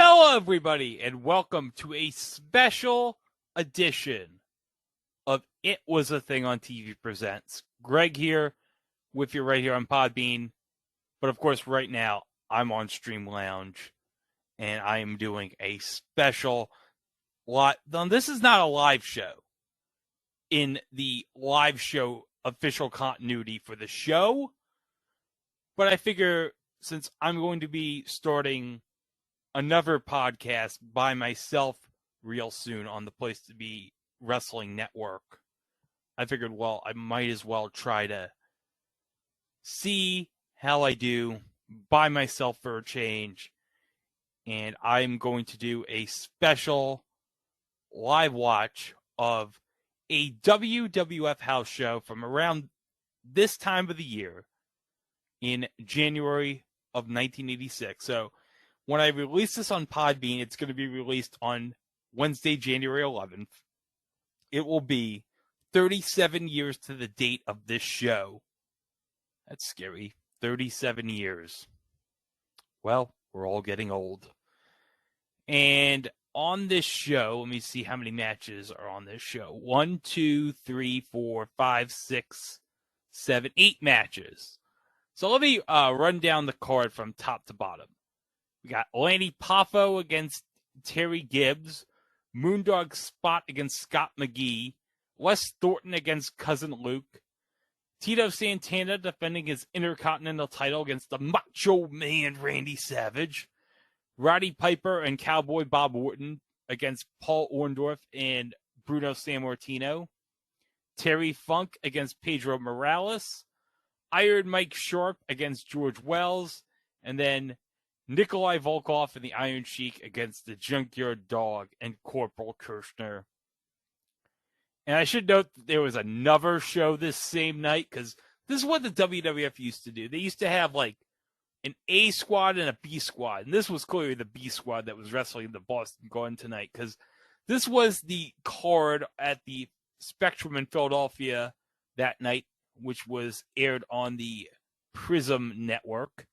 Hello, everybody, and welcome to a special edition of It Was a Thing on TV Presents. Greg here with you right here on Podbean. But, of course, right now, I'm on Stream Lounge, and I am doing a special live. This is not a live show in the live show official continuity for the show. But I figure since I'm going to be starting another podcast by myself real soon on the Place to Be Wrestling Network, I figured, well, I might as well try to see how I do by myself for a change. And I'm going to do a special live watch of a WWF house show from around this time of the year in January of 1986. So when I release this on Podbean, it's going to be released on Wednesday, January 11th. It will be 37 years to the date of this show. That's scary. 37 years. Well, we're all getting old. And on this show, let me see how many matches are on this show. 1, 2, 3, 4, 5, 6, 7, 8 matches. So let me run down the card from top to bottom. We got Lanny Poffo against Terry Gibbs, Moondog Spot against Scott McGee, Wes Thornton against Cousin Luke, Tito Santana defending his Intercontinental title against the Macho Man Randy Savage, Roddy Piper and Cowboy Bob Orton against Paul Orndorff and Bruno Sammartino, Terry Funk against Pedro Morales, Iron Mike Sharp against George Wells, and then Nikolai Volkov and the Iron Sheik against the Junkyard Dog and Corporal Kirshner. And I should note that there was another show this same night, because this is what the WWF used to do. They used to have like an A squad and a B squad. And this was clearly the B squad that was wrestling the Boston Garden tonight, because this was the card at the Spectrum in Philadelphia that night, which was aired on the Prism Network.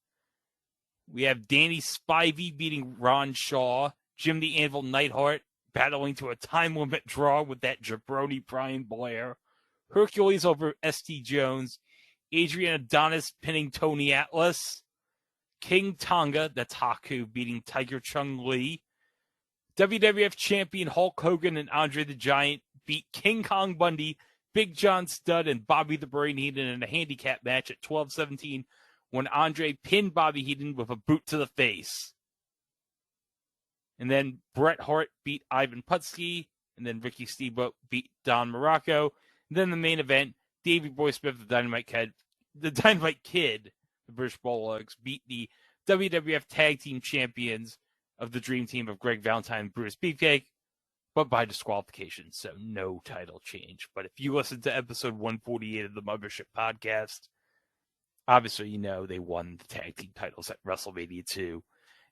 We have Danny Spivey beating Ron Shaw, Jim the Anvil Neidhart battling to a time limit draw with that jabroni Brian Blair, Hercules over S.T. Jones, Adrian Adonis pinning Tony Atlas, King Tonga, that's Haku, beating Tiger Chung Lee, WWF champion Hulk Hogan and Andre the Giant beat King Kong Bundy, Big John Studd, and Bobby the Brain Heenan in a handicap match at 12:17. When Andre pinned Bobby Heenan with a boot to the face. And then Bret Hart beat Ivan Putski, and then Ricky Steamboat beat Don Morocco. And then the main event, Davey Boy Smith, the Dynamite Kid, the British Bulldogs, beat the WWF Tag Team Champions of the Dream Team of Greg Valentine and Brutus Beefcake, but by disqualification, so no title change. But if you listen to episode 148 of the Mothership Podcast, obviously, you know, they won the tag team titles at WrestleMania 2.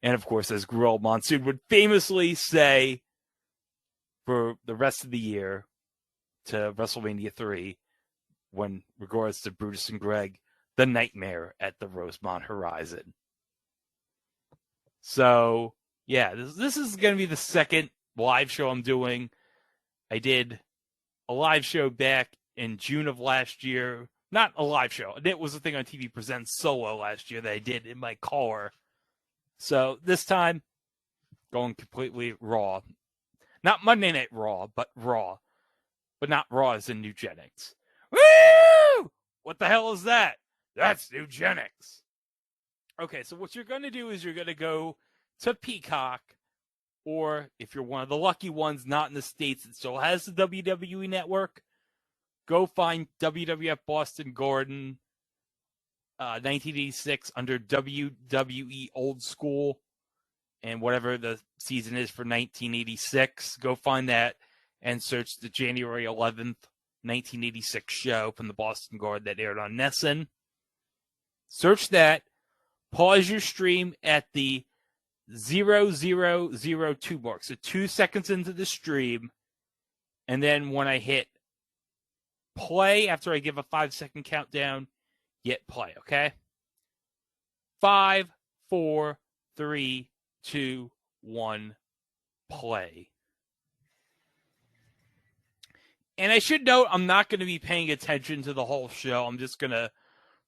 And, of course, as Gorilla Monsoon would famously say for the rest of the year to WrestleMania 3, when regards to Brutus and Greg, the nightmare at the Rosemont Horizon. So, yeah, this is going to be the second live show I'm doing. I did a live show back in June of last year. Not a live show. It was a thing on TV Presents solo last year that I did in my car. So this time, going completely raw. Not Monday Night Raw, but raw. But not raw as in eugenics. Woo! What the hell is that? That's eugenics. Okay, so what you're going to do is you're going to go to Peacock, or if you're one of the lucky ones not in the States that still has the WWE Network, go find WWF Boston Garden 1986 under WWE Old School, and whatever the season is for 1986. Go find that and search the January 11th, 1986 show from the Boston Garden that aired on Nessun. Search that. Pause your stream at the 0002 mark. So 2 seconds into the stream. And then when I hit play, after I give a 5-second countdown, hit play, okay? 5, 4, 3, 2, 1, play. And I should note, I'm not going to be paying attention to the whole show. I'm just going to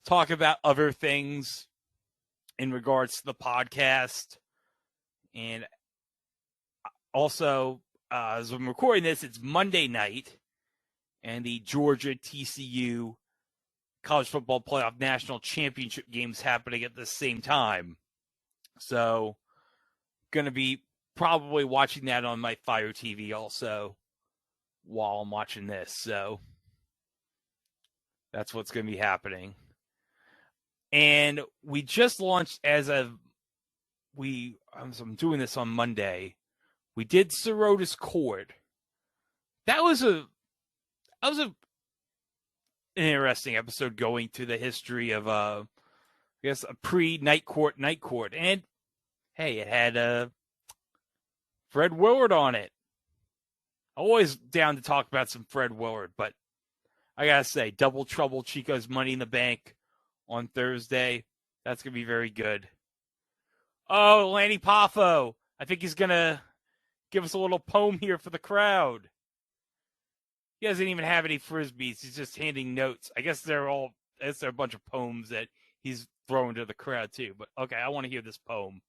talk about other things in regards to the podcast. And also, as I'm recording this, it's Monday night, and the Georgia TCU College Football Playoff National Championship games happening at the same time. So, going to be probably watching that on my Fire TV also while I'm watching this. So, that's what's going to be happening. And we just launched I'm doing this on Monday. We did Sirota's Court. That was an interesting episode going to the history of I guess a pre-Night Court. And hey, it had Fred Willard on it. Always down to talk about some Fred Willard, but I gotta say, Double Trouble Chico's Money in the Bank on Thursday. That's gonna be very good. Oh, Lanny Poffo. I think he's gonna give us a little poem here for the crowd. He doesn't even have any frisbees. He's just handing notes. I guess they're a bunch of poems that he's throwing to the crowd too. But okay, I want to hear this poem.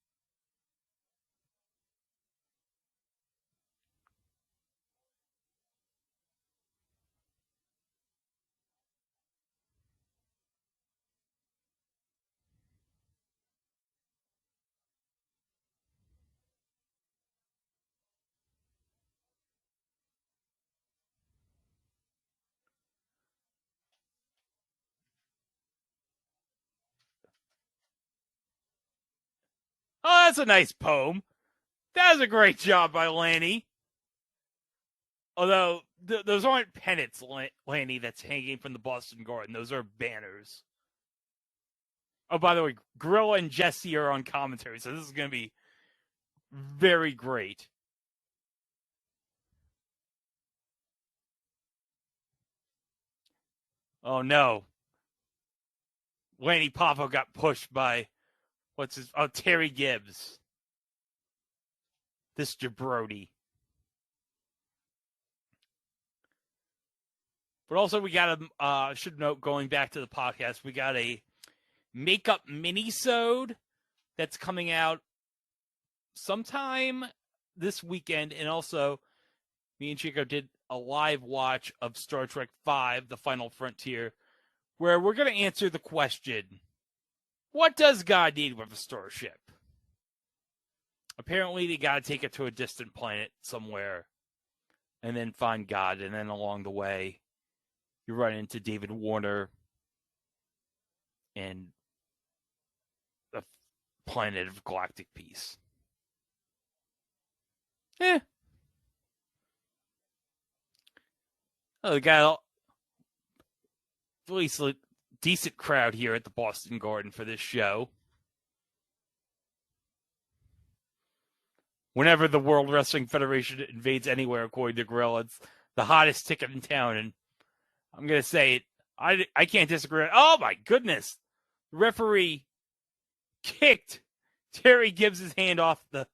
Oh, that's a nice poem. That was a great job by Lanny. Although, those aren't pennants, Lanny, that's hanging from the Boston Garden. Those are banners. Oh, by the way, Gorilla and Jesse are on commentary, so this is going to be very great. Oh, no. Lanny Poffo got pushed by, Terry Gibbs. This jabroni. But also, we got should note, going back to the podcast, we got a makeup mini-sode that's coming out sometime this weekend. And also, me and Chico did a live watch of Star Trek V, The Final Frontier, where we're going to answer the question, what does God need with a starship? Apparently, they got to take it to a distant planet somewhere and then find God. And then along the way, you run into David Warner and the planet of galactic peace. Oh, we got at least a decent crowd here at the Boston Garden for this show. Whenever the World Wrestling Federation invades anywhere, according to Gorilla, it's the hottest ticket in town. And I'm going to say it. I can't disagree. Oh, my goodness. The referee kicked Terry Gibbs' hand off the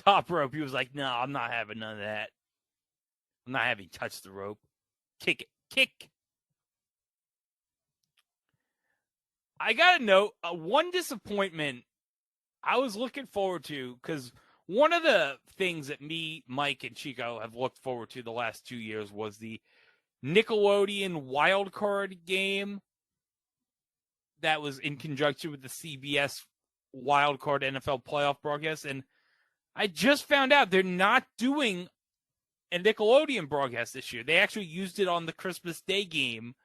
top rope. He was like, no, I'm not having none of that. I'm not having touched the rope. Kick it. Kick. I got to note, one disappointment I was looking forward to, because one of the things that me, Mike, and Chico have looked forward to the last 2 years was the Nickelodeon wildcard game that was in conjunction with the CBS wildcard NFL playoff broadcast. And I just found out they're not doing a Nickelodeon broadcast this year. They actually used it on the Christmas Day game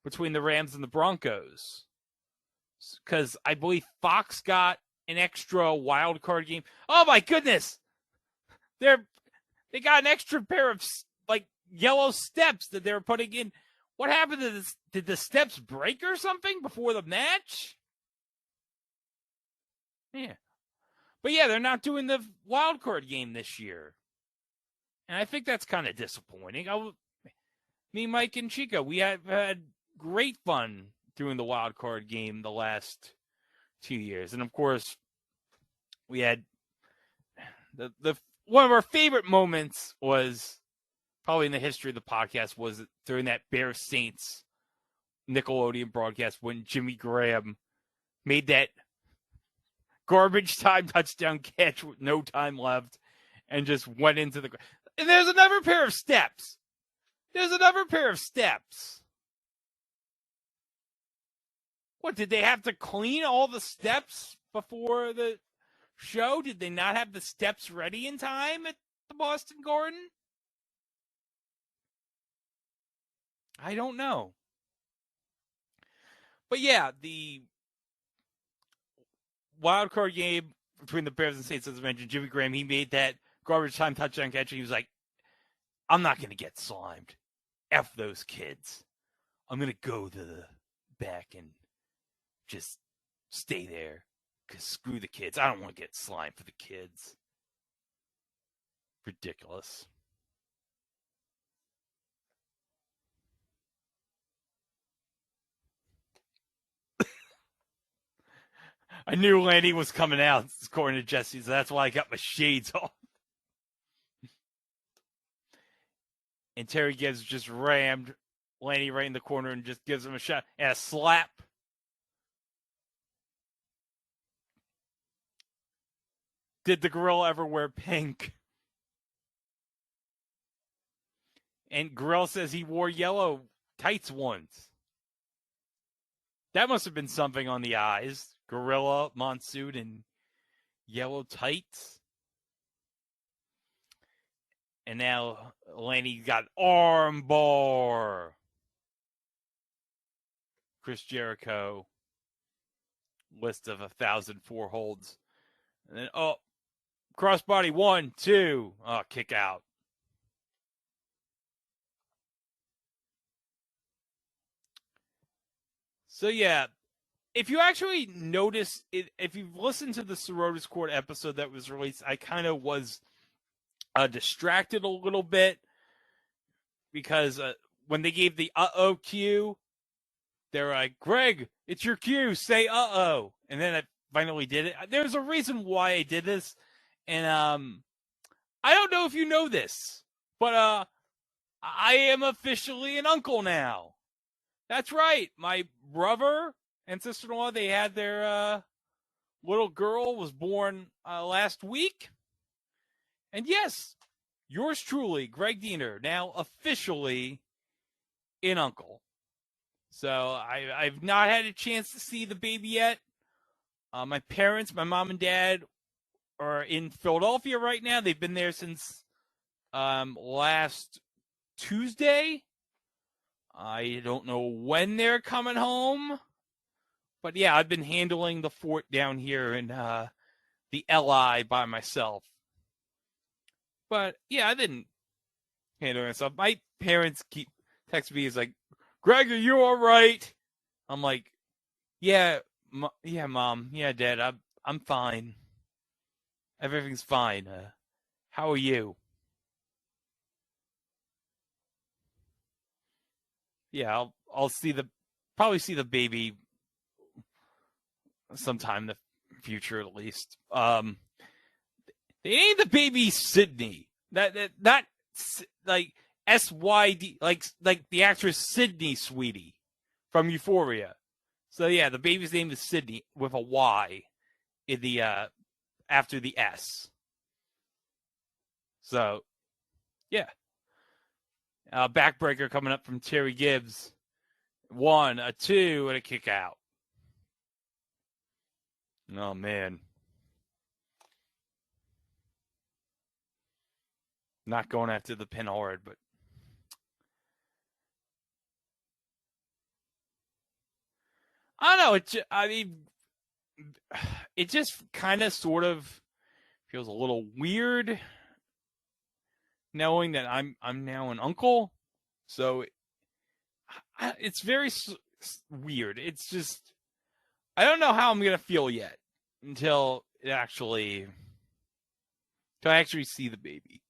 between the Rams and the Broncos. because I believe Fox got an extra wild card game. Oh my goodness, they got an extra pair of like yellow steps that they were putting in. What happened to this? Did the steps break or something before the match? Yeah, but yeah, they're not doing the wild card game this year, and I think that's kind of disappointing. Me, Mike, and Chico, we have had great fun doing the wild card game the last 2 years, and of course, we had the one of our favorite moments was probably in the history of the podcast was during that Bears Saints Nickelodeon broadcast when Jimmy Graham made that garbage time touchdown catch with no time left and just went into the. And there's another pair of steps. What, did they have to clean all the steps before the show? Did they not have the steps ready in time at the Boston Garden? I don't know. But yeah, the wild card game between the Bears and Saints, as I mentioned, Jimmy Graham, he made that garbage time touchdown catch, and he was like, I'm not going to get slimed. F those kids. I'm going to go to the back and just stay there because screw the kids. I don't want to get slimed for the kids. Ridiculous. I knew Lanny was coming out, according to Jesse, so that's why I got my shades on. And Terry Gibbs just rammed Lanny right in the corner and just gives him a shot and a slap. Did the gorilla ever wear pink? And Gorilla says he wore yellow tights once. That must have been something on the eyes. Gorilla, Monsoon, and yellow tights. And now Lanny got arm bar. Chris Jericho. List of 1,004 holds. And then, crossbody 1, 2. Kick out. So, yeah, if you actually notice, if you've listened to the Sorotis Court episode that was released, I kind of was distracted a little bit because when they gave the uh-oh cue, they were like, Greg, it's your cue, say uh-oh. And then I finally did it. There's a reason why I did this, and I don't know if you know this, but I am officially an uncle now. That's right. My brother and sister-in-law, they had their little girl was born last week. And yes, yours truly, Greg Diener, now officially an uncle. So I've not had a chance to see the baby yet. My parents, my mom and dad, are in Philadelphia right now. They've been there since last Tuesday. I don't know when they're coming home. But yeah, I've been handling the fort down here in the LI by myself. But yeah, I didn't handle myself. My parents keep texting me. It's like, Greg, are you all right? I'm like, yeah, yeah, Mom, yeah, Dad, I'm fine. Everything's fine. How are you? Yeah, I'll probably see the baby sometime in the future at least. They named the baby Sydney. That like SYD, like the actress Sydney Sweetie from Euphoria. So yeah, the baby's name is Sydney with a Y in the after the S. So yeah, backbreaker coming up from Terry Gibbs. 1, a 2, and a kick out. Oh man. Not going after the pin hard, but I don't know. It just kind of sort of feels a little weird knowing that I'm now an uncle. So it's very weird. It's just I don't know how I'm gonna feel yet until I actually see the baby.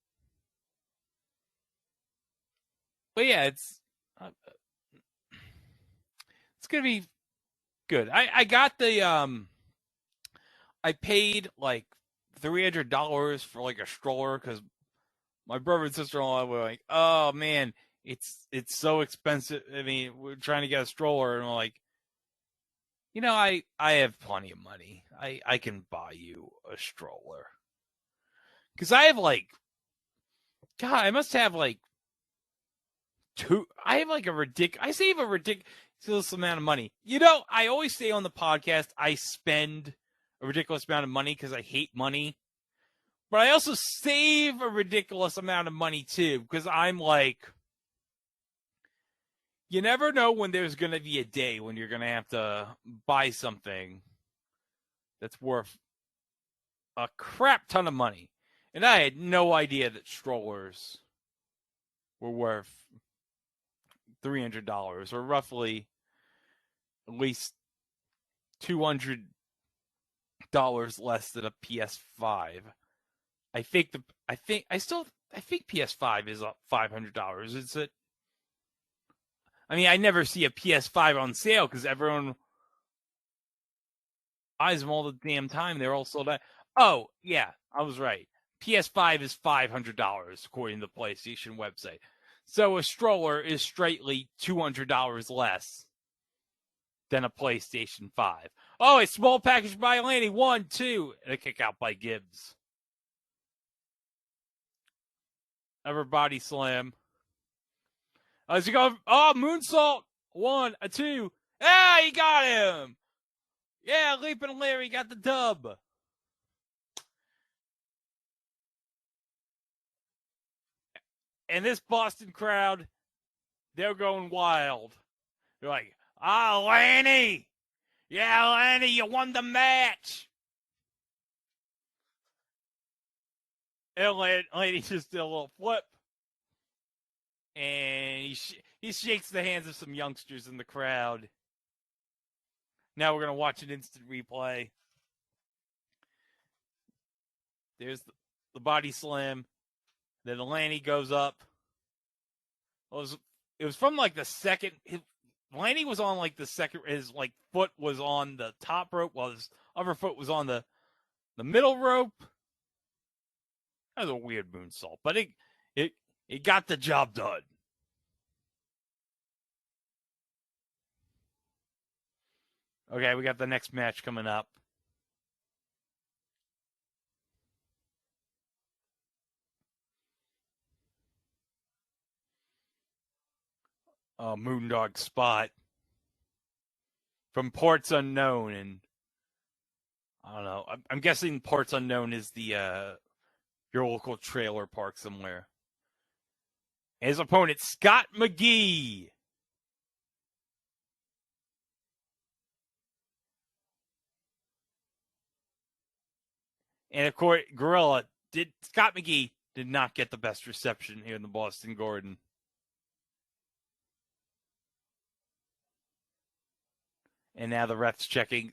But yeah, uh, it's gonna be good. I got the I paid like $300 for like a stroller because my brother and sister in law were like, "Oh man, it's so expensive." I mean, we're trying to get a stroller, and we're like, I have plenty of money. I can buy you a stroller because I have like God, I must have like two. I have like I save a ridiculous amount of money. I always say on the podcast I spend a ridiculous amount of money because I hate money. But I also save a ridiculous amount of money too, because I'm like, you never know when there's going to be a day when you're going to have to buy something that's worth a crap ton of money. And I had no idea that strollers were worth $300 or roughly at least $200 less than a PS5. I think PS5 is up $500. Is it? I mean, I never see a PS5 on sale because everyone buys them all the damn time. They're all sold out. Oh, yeah, I was right. PS5 is $500 according to the PlayStation website. So a stroller is straightly $200 less than a PlayStation 5. Oh, a small package by Lanny. 1, 2, and a kick out by Gibbs. Ever body slam. As you go, moonsault. 1, a 2. Ah, you got him. Yeah, Leaping Larry got the dub. And this Boston crowd, they're going wild. They're like, Lanny! Yeah, Lanny, you won the match! And Lanny just did a little flip. And he shakes the hands of some youngsters in the crowd. Now we're going to watch an instant replay. There's the body slam. Then Lanny goes up. It was from like the second. Lanny was on like the second. His like foot was on the top rope, while his other foot was on the middle rope. That was a weird moonsault, but it got the job done. Okay, we got the next match coming up. Moondog spot from Ports Unknown, and I don't know. I'm guessing Ports Unknown is the your local trailer park somewhere. His opponent, Scott McGee. And of course, Scott McGee did not get the best reception here in the Boston Garden. And now the ref's checking.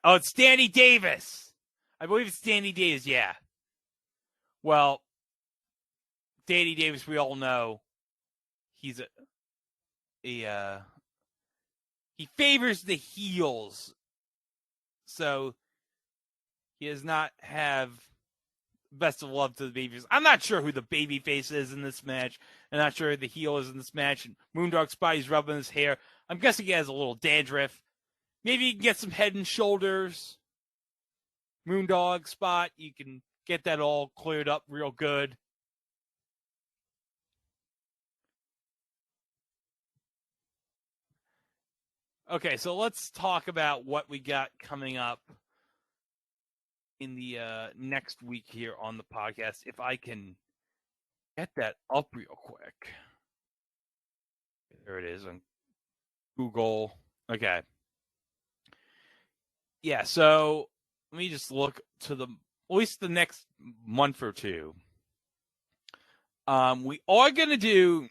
It's Danny Davis. I believe it's Danny Davis, yeah. Well, Danny Davis, we all know, he's he favors the heels. So he does not have best of love to the babyface. I'm not sure who the babyface is in this match. I'm not sure who the heel is in this match. And Moondog Spotty's rubbing his hair. I'm guessing he has a little dandruff. Maybe you can get some Head and Shoulders. Moondog Spot, you can get that all cleared up real good. Okay, so let's talk about what we got coming up in the next week here on the podcast. If I can get that up real quick. There it is on Google. Okay. Yeah, so let me just look to at least the next month or two. We are going to do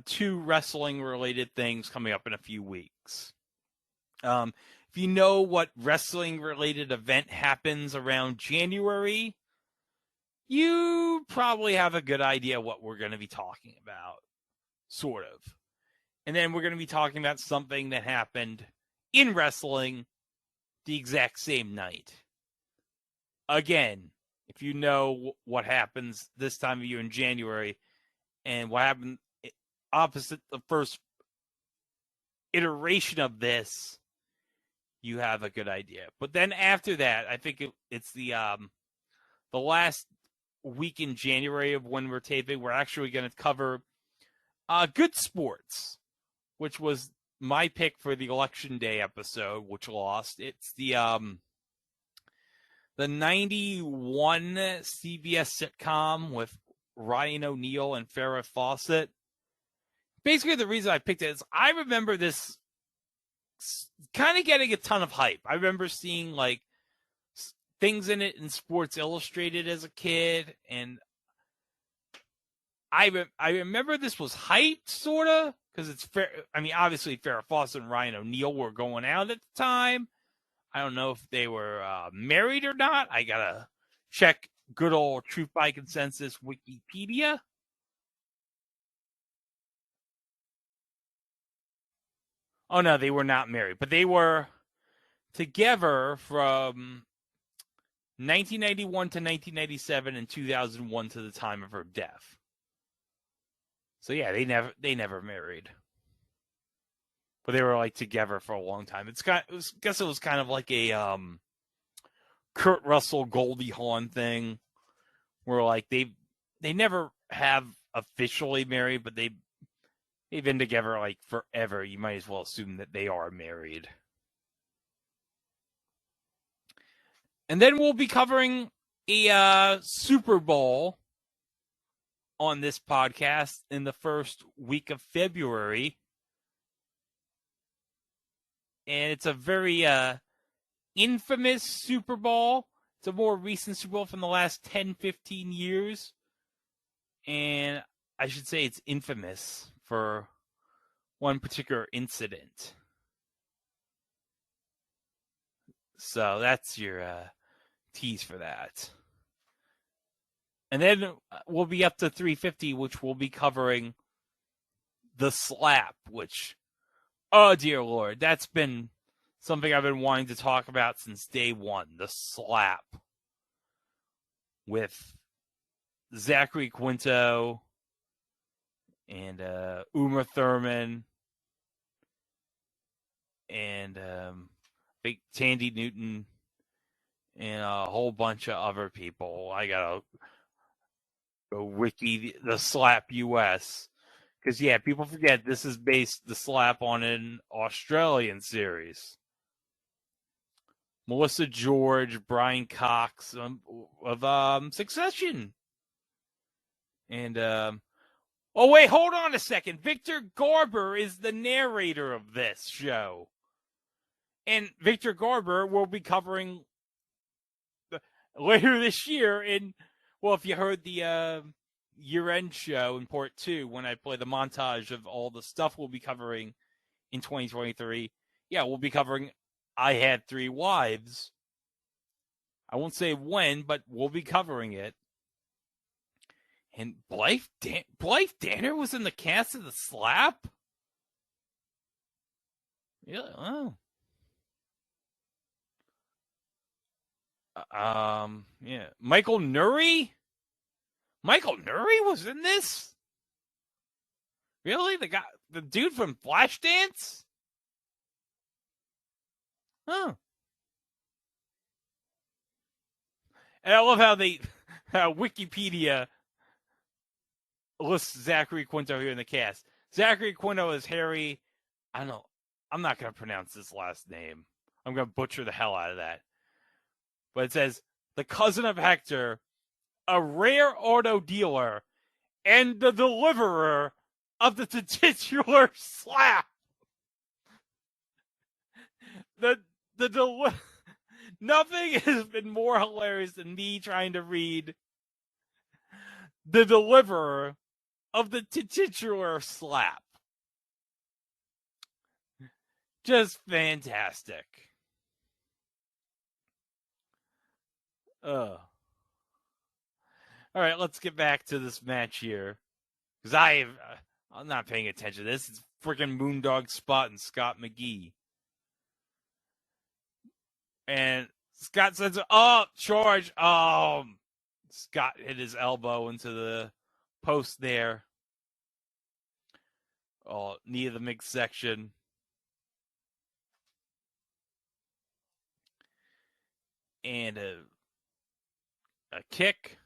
two wrestling related things coming up in a few weeks. If you know what wrestling related event happens around January, you probably have a good idea what we're going to be talking about, sort of. And then we're going to be talking about something that happened in wrestling the exact same night. Again, if you know what happens this time of year in January and what happened opposite the first iteration of this, you have a good idea. But then after that, I think it's the last week in January of when we're taping. We're actually going to cover good sports, which was my pick for the Election Day episode, which lost. It's the 91 CBS sitcom with Ryan O'Neal and Farrah Fawcett. Basically, the reason I picked it is I remember this kind of getting a ton of hype. I remember seeing like things in it in Sports Illustrated as a kid, and I remember this was hyped, sort of, because it's fair. I mean, obviously, Farrah Fawcett and Ryan O'Neal were going out at the time. I don't know if they were married or not. I gotta check good old Truth by Consensus Wikipedia. Oh no, they were not married, but they were together from 1991 to 1997 and 2001 to the time of her death. So yeah, they never married, but they were like together for a long time. I guess it was kind of like a Kurt Russell Goldie Hawn thing, where like they never have officially married, but they've been together like forever. You might as well assume that they are married. And then we'll be covering a Super Bowl on this podcast in the first week of February. And it's a very infamous Super Bowl. It's a more recent Super Bowl from the last 10, 15 years. And I should say it's infamous for one particular incident. So that's your tease for that. And then we'll be up to 350, which we'll be covering the slap, which, oh dear Lord, that's been something I've been wanting to talk about since day one. The slap with Zachary Quinto and Uma Thurman and Big Tandy Newton and a whole bunch of other people. I gotta go wiki the slap US. Because, yeah, people forget this is based the slap on an Australian series. Melissa George, Brian Cox of Succession. And, oh, wait, hold on a second. Victor Garber is the narrator of this show. And Victor Garber will be covering later this year in, well, if you heard the year-end show in Part 2, when I play the montage of all the stuff we'll be covering in 2023, yeah, we'll be covering I Had Three Wives. I won't say when, but we'll be covering it. And Blythe Danner was in the cast of The Slap? Yeah, oh. Yeah. Michael Nuri? Michael Nuri was in this? Really? The dude from Flashdance? Huh. And I love how Wikipedia lists Zachary Quinto here in the cast. Zachary Quinto is Harry. I don't know. I'm not going to pronounce this last name. I'm going to butcher the hell out of that. But it says, the cousin of Hector, a rare auto dealer, and the deliverer of the titular slap. Nothing has been more hilarious than me trying to read the deliverer of the titular slap. Just fantastic. All right, let's get back to this match here. Because I'm not paying attention to this. It's freaking Moondog Spot and Scott McGee. And Scott says, oh, charge. Scott hit his elbow into the post there. Oh, knee of the midsection. And a kick.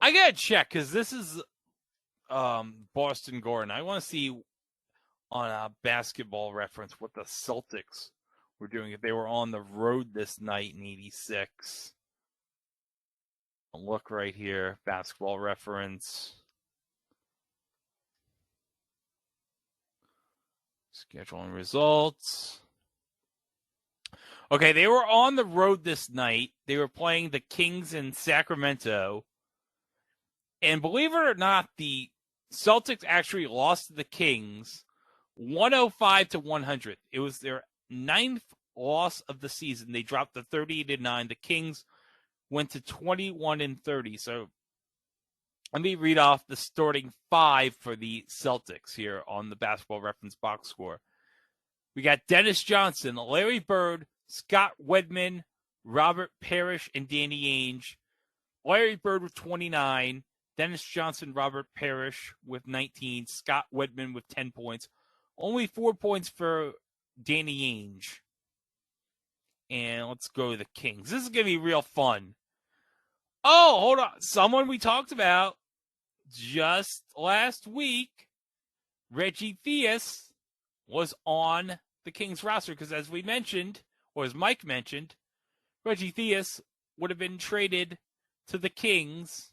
I gotta check because this is Boston Gordon. I want to see on a Basketball Reference what the Celtics were doing if they were on the road this night in '86. I'll look right here, Basketball Reference. Scheduling results. Okay, they were on the road this night. They were playing the Kings in Sacramento. And believe it or not, the Celtics actually lost to the Kings 105-100. It was their 9th loss of the season. They dropped to 38-9. The Kings went to 21-30. So let me read off the starting 5 for the Celtics here on the Basketball Reference box score. We got Dennis Johnson, Larry Bird, Scott Wedman, Robert Parrish, and Danny Ainge. Larry Bird with 29, Dennis Johnson, Robert Parrish with 19, Scott Wedman with 10 points. Only 4 points for Danny Ainge. And let's go to the Kings. This is going to be real fun. Oh, hold on. Someone we talked about just last week, Reggie Theus, was on the Kings roster because as we mentioned, or as Mike mentioned, Reggie Theus would have been traded to the Kings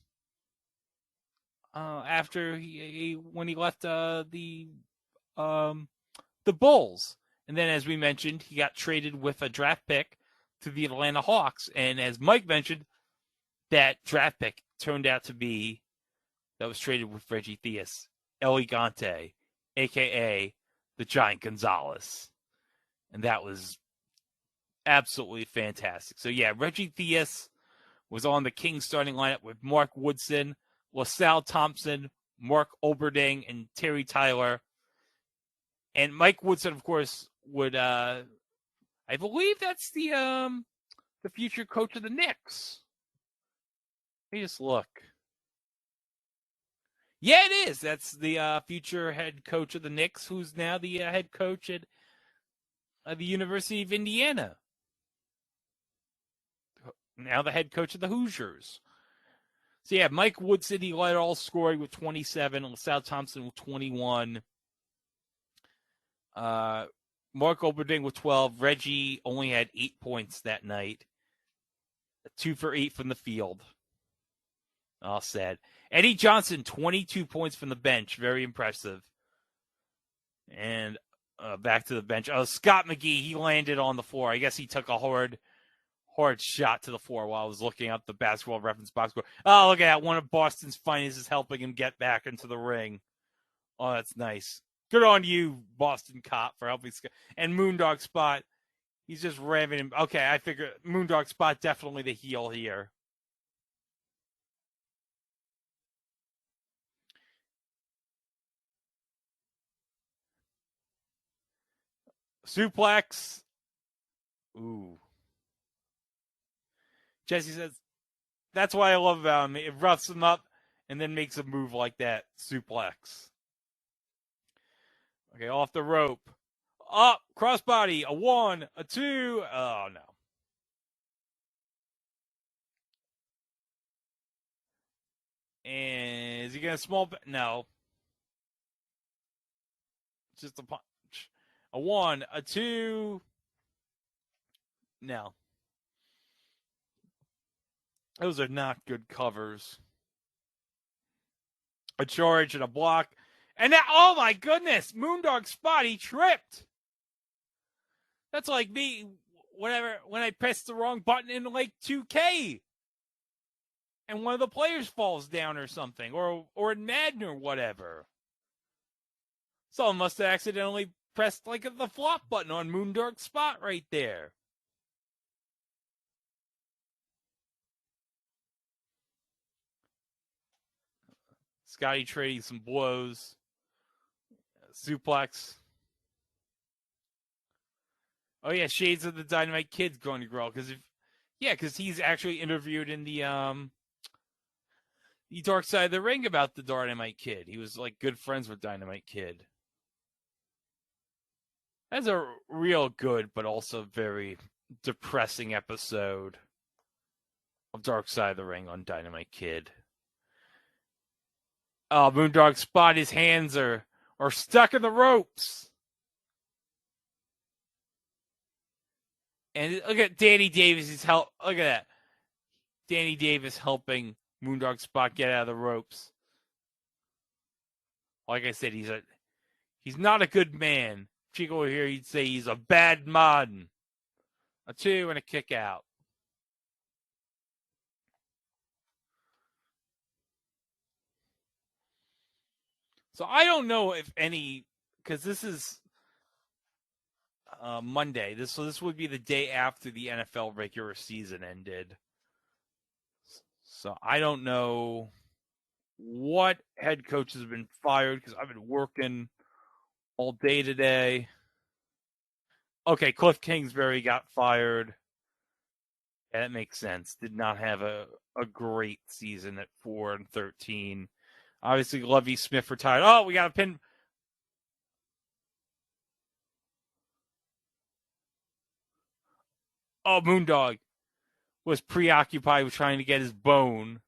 after when he left the Bulls. And then as we mentioned, he got traded with a draft pick to the Atlanta Hawks. And as Mike mentioned, that draft pick turned out to be that was traded with Reggie Theus, Elegante, a.k.a. the Giant Gonzalez. And that was absolutely fantastic. So, yeah, Reggie Theus was on the Kings starting lineup with Mark Woodson, LaSalle Thompson, Mark Olberding, and Terry Tyler. And Mike Woodson, of course, would I believe that's the future coach of the Knicks. Let me just look. Yeah, it is. That's the future head coach of the Knicks, who's now the head coach at the University of Indiana. Now the head coach of the Hoosiers. So, yeah, Mike Woodson, he led all scoring with 27. LaSalle Thompson with 21. Mark Olberding with 12. Reggie only had 8 points that night. 2 for 8 from the field. All said. Eddie Johnson, 22 points from the bench. Very impressive. And back to the bench. Oh, Scott McGee, he landed on the floor. I guess he took a hard shot to the floor while I was looking up the Basketball Reference box score. Oh, look at that. One of Boston's finest is helping him get back into the ring. Oh, that's nice. Good on you, Boston Cop, for helping Scott. And Moondog Spot, he's just ramming him. Okay, I figure Moondog Spot definitely the heel here. Suplex. Ooh. Jesse says, that's what I love about him. It roughs him up and then makes a move like that. Suplex. Okay, off the rope. Up, crossbody. A 1, a 2. Oh, no. And is he going to small? No. Just a punch. A 1, a 2. No. Those are not good covers. a charge and a block. And that, oh my goodness, Moondog Spot, he tripped. That's like me, whenever when I press the wrong button in like 2K, and one of the players falls down or something, or in Madden or whatever. Someone must have accidentally pressed like the flop button on Moondog Spot right there. Scotty trading some blows. Suplex. Oh yeah, Shades of the Dynamite Kid's going to grow because he's actually interviewed in the Dark Side of the Ring about the Dynamite Kid. He was like good friends with Dynamite Kid. That's a real good but also very depressing episode of Dark Side of the Ring on Dynamite Kid. Oh, Moondog Spot, his hands are stuck in the ropes. And look at Danny Davis' help. Look at that. Danny Davis helping Moondog Spot get out of the ropes. Like I said, he's not a good man. Chico here, he'd say he's a bad man. A 2 and a kick out. So I don't know if any, because this is Monday. This would be the day after the NFL regular season ended. So I don't know what head coach has been fired because I've been working all day today. Okay, Cliff Kingsbury got fired. Yeah, that makes sense. Did not have a great season at 4-13. Obviously, Lovie Smith retired. Oh, we got a pin. Oh, Moondog was preoccupied with trying to get his bone.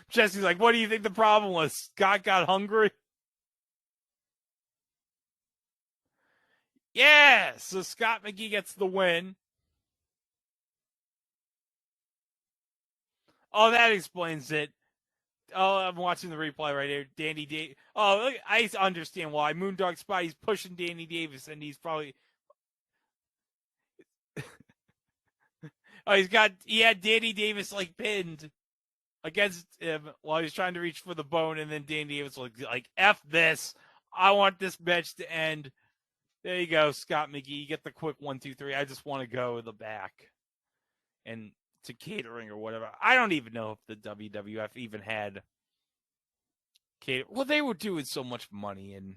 Jesse's like, what do you think the problem was? Scott got hungry? Yeah, so Scott McGee gets the win. Oh, that explains it. Oh, I'm watching the replay right here. Danny Davis. Oh, look, I understand why. Moondog Spot, he's pushing Danny Davis, and he's probably. Oh, he had Danny Davis like pinned against him while he was trying to reach for the bone, and then Danny Davis was like F this. I want this match to end. There you go, Scott McGee. You get the quick 1, 2, 3. I just want to go in the back and to catering or whatever. I don't even know if the WWF even had cater. Well, they were doing so much money in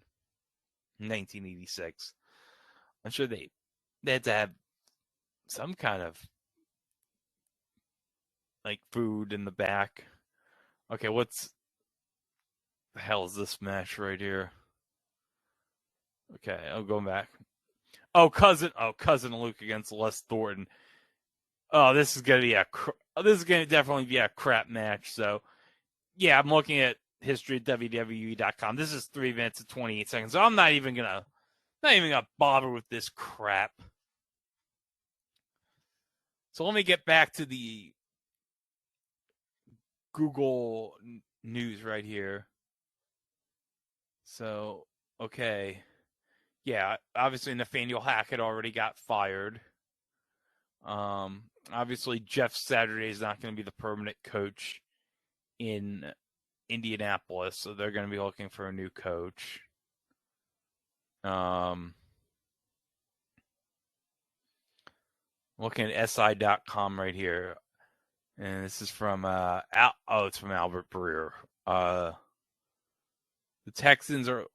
1986. I'm sure they had to have some kind of like food in the back. Okay, what's the hell is this match right here? Okay, I'm going back. Oh, cousin Luke against Les Thornton. Oh, this is gonna definitely be a crap match. So, yeah, I'm looking at history at WWE.com. This is 3 minutes and 28 seconds. So I'm not even gonna bother with this crap. So let me get back to the Google News right here. So, okay. Yeah, obviously Nathaniel Hackett already got fired. Obviously Jeff Saturday is not going to be the permanent coach in Indianapolis, so they're going to be looking for a new coach. Looking at SI.com right here. And this is from it's from Albert Breer. The Texans are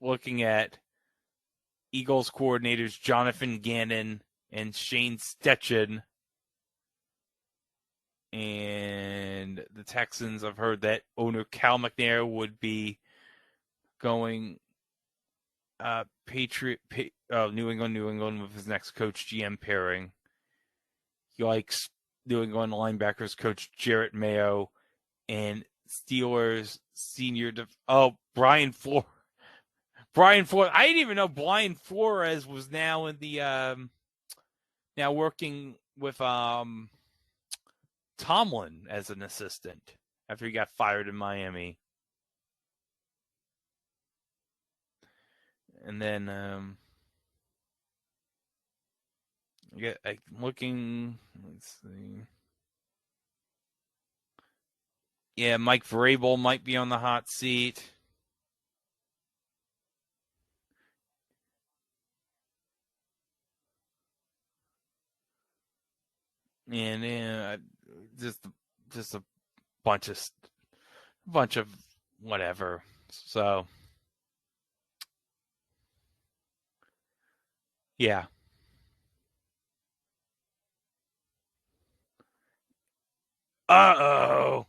looking at Eagles coordinators Jonathan Gannon and Shane Steichen. And the Texans, I've heard that owner Cal McNair would be going New England with his next coach GM pairing. He likes New England linebackers coach Jarrett Mayo and Steelers senior Brian Flores. I didn't even know Brian Flores was now in the now working with Tomlin as an assistant after he got fired in Miami. And then I'm looking. Let's see. Yeah, Mike Vrabel might be on the hot seat. And just a bunch of whatever. So yeah. Uh-oh.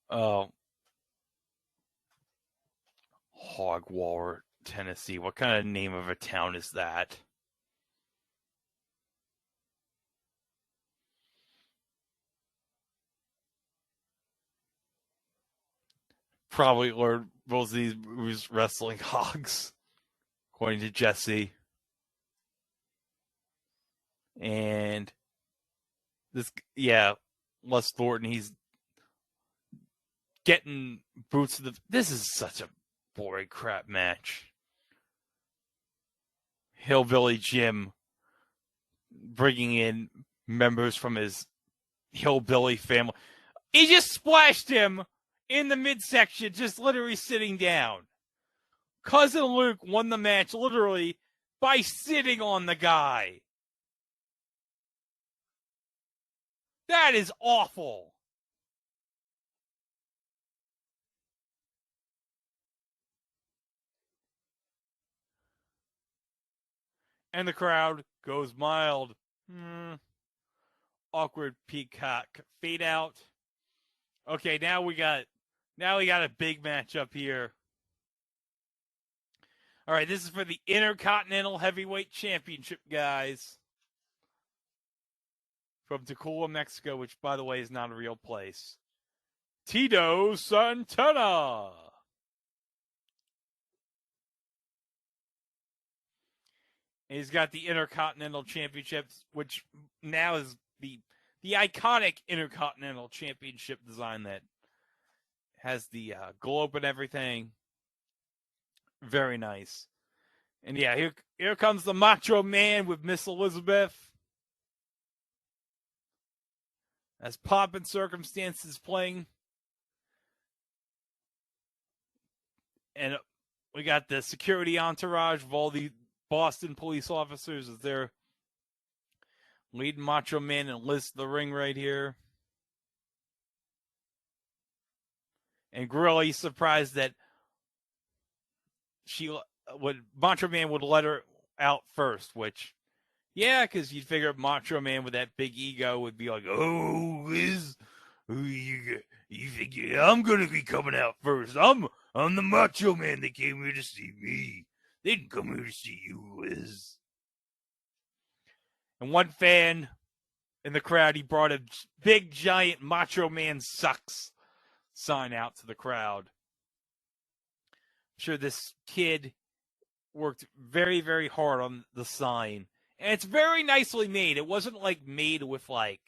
Oh. Hogwaller, Tennessee. What kind of name of a town is that? Probably Lord Wolsey was wrestling hogs, according to Jesse. And Les Thornton, he's getting boots to the. This is such a boring crap match. Hillbilly Jim bringing in members from his hillbilly family. He just splashed him in the midsection, just literally sitting down. Cousin Luke won the match literally by sitting on the guy. That is awful. And the crowd goes mild. Awkward Peacock fade out. Okay, now we got a big match up here. All right, this is for the Intercontinental Heavyweight Championship, guys. From Tacoma, Mexico, which, by the way, is not a real place. Tito Santana. And he's got the Intercontinental Championships, which now is the iconic Intercontinental Championship design that has the globe and everything. Very nice. And yeah, here comes the Macho Man with Miss Elizabeth. As Pomp and Circumstance is playing. And we got the security entourage of all the Boston police officers as they're leading Macho Man and Liz to the ring right here. And Gorilla, surprised that Macho Man would let her out first, which, yeah, because you'd figure Macho Man with that big ego would be like, "Oh, Liz, you think I'm gonna be coming out first? I'm the Macho Man. They came here to see me. They didn't come here to see you, Liz." And one fan in the crowd, he brought a big giant Macho Man sucks sign out to the crowd. I'm sure this kid worked very, very hard on the sign. And it's very nicely made. It wasn't like made with like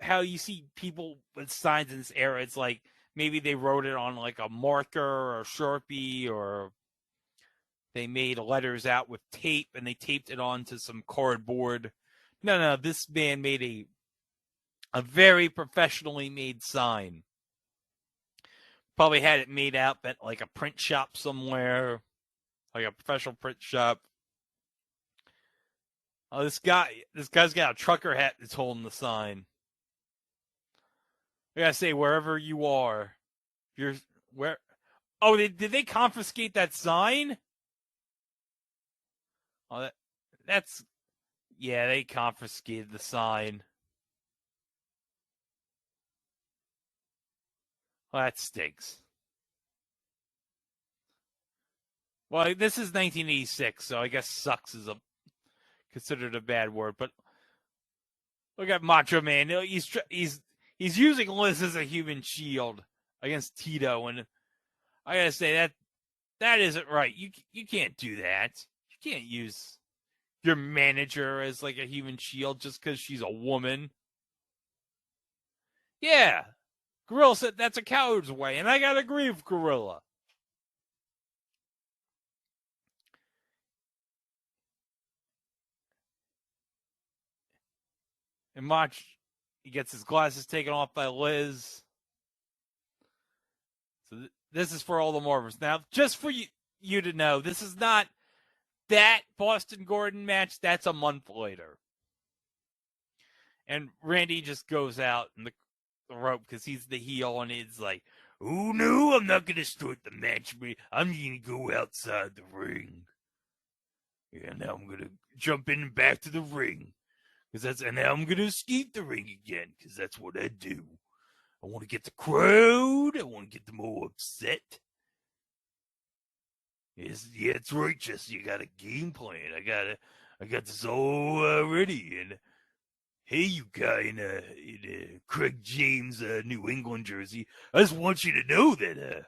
how you see people with signs in this era. It's like maybe they wrote it on like a marker or a Sharpie, or they made letters out with tape and they taped it onto some cardboard. No, this man made a very professionally made sign. Probably had it made out at like a print shop somewhere, like a professional print shop. Oh, this guy's got a trucker hat that's holding the sign. I gotta say, wherever you are, you're where. Oh, did they confiscate that sign? Oh, that's yeah, they confiscated the sign. Well, that stinks. Well, this is 1986, so I guess "sucks" is considered a bad word. But look at Macho Man. He's he's using Liz as a human shield against Tito, and I gotta say that isn't right. You can't do that. You can't use your manager as like a human shield just because she's a woman. Yeah, Gorilla said that's a coward's way, and I gotta agree with Gorilla. And Mach, he gets his glasses taken off by Liz. So this is for all the Marvels. Now, just for you to know, this is not that Boston Gordon match. That's a month later. And Randy just goes out in the rope because he's the heel, and it's like, oh no, I'm not going to start the match. I'm going to go outside the ring. And now I'm going to jump in and back to the ring. And now I'm going to escape the ring again because that's what I do. I want to get the crowd. I want to get them all upset. It's right, Jesse. You got a game plan. I got this all ready. And hey, you guy in Craig James New England jersey, I just want you to know that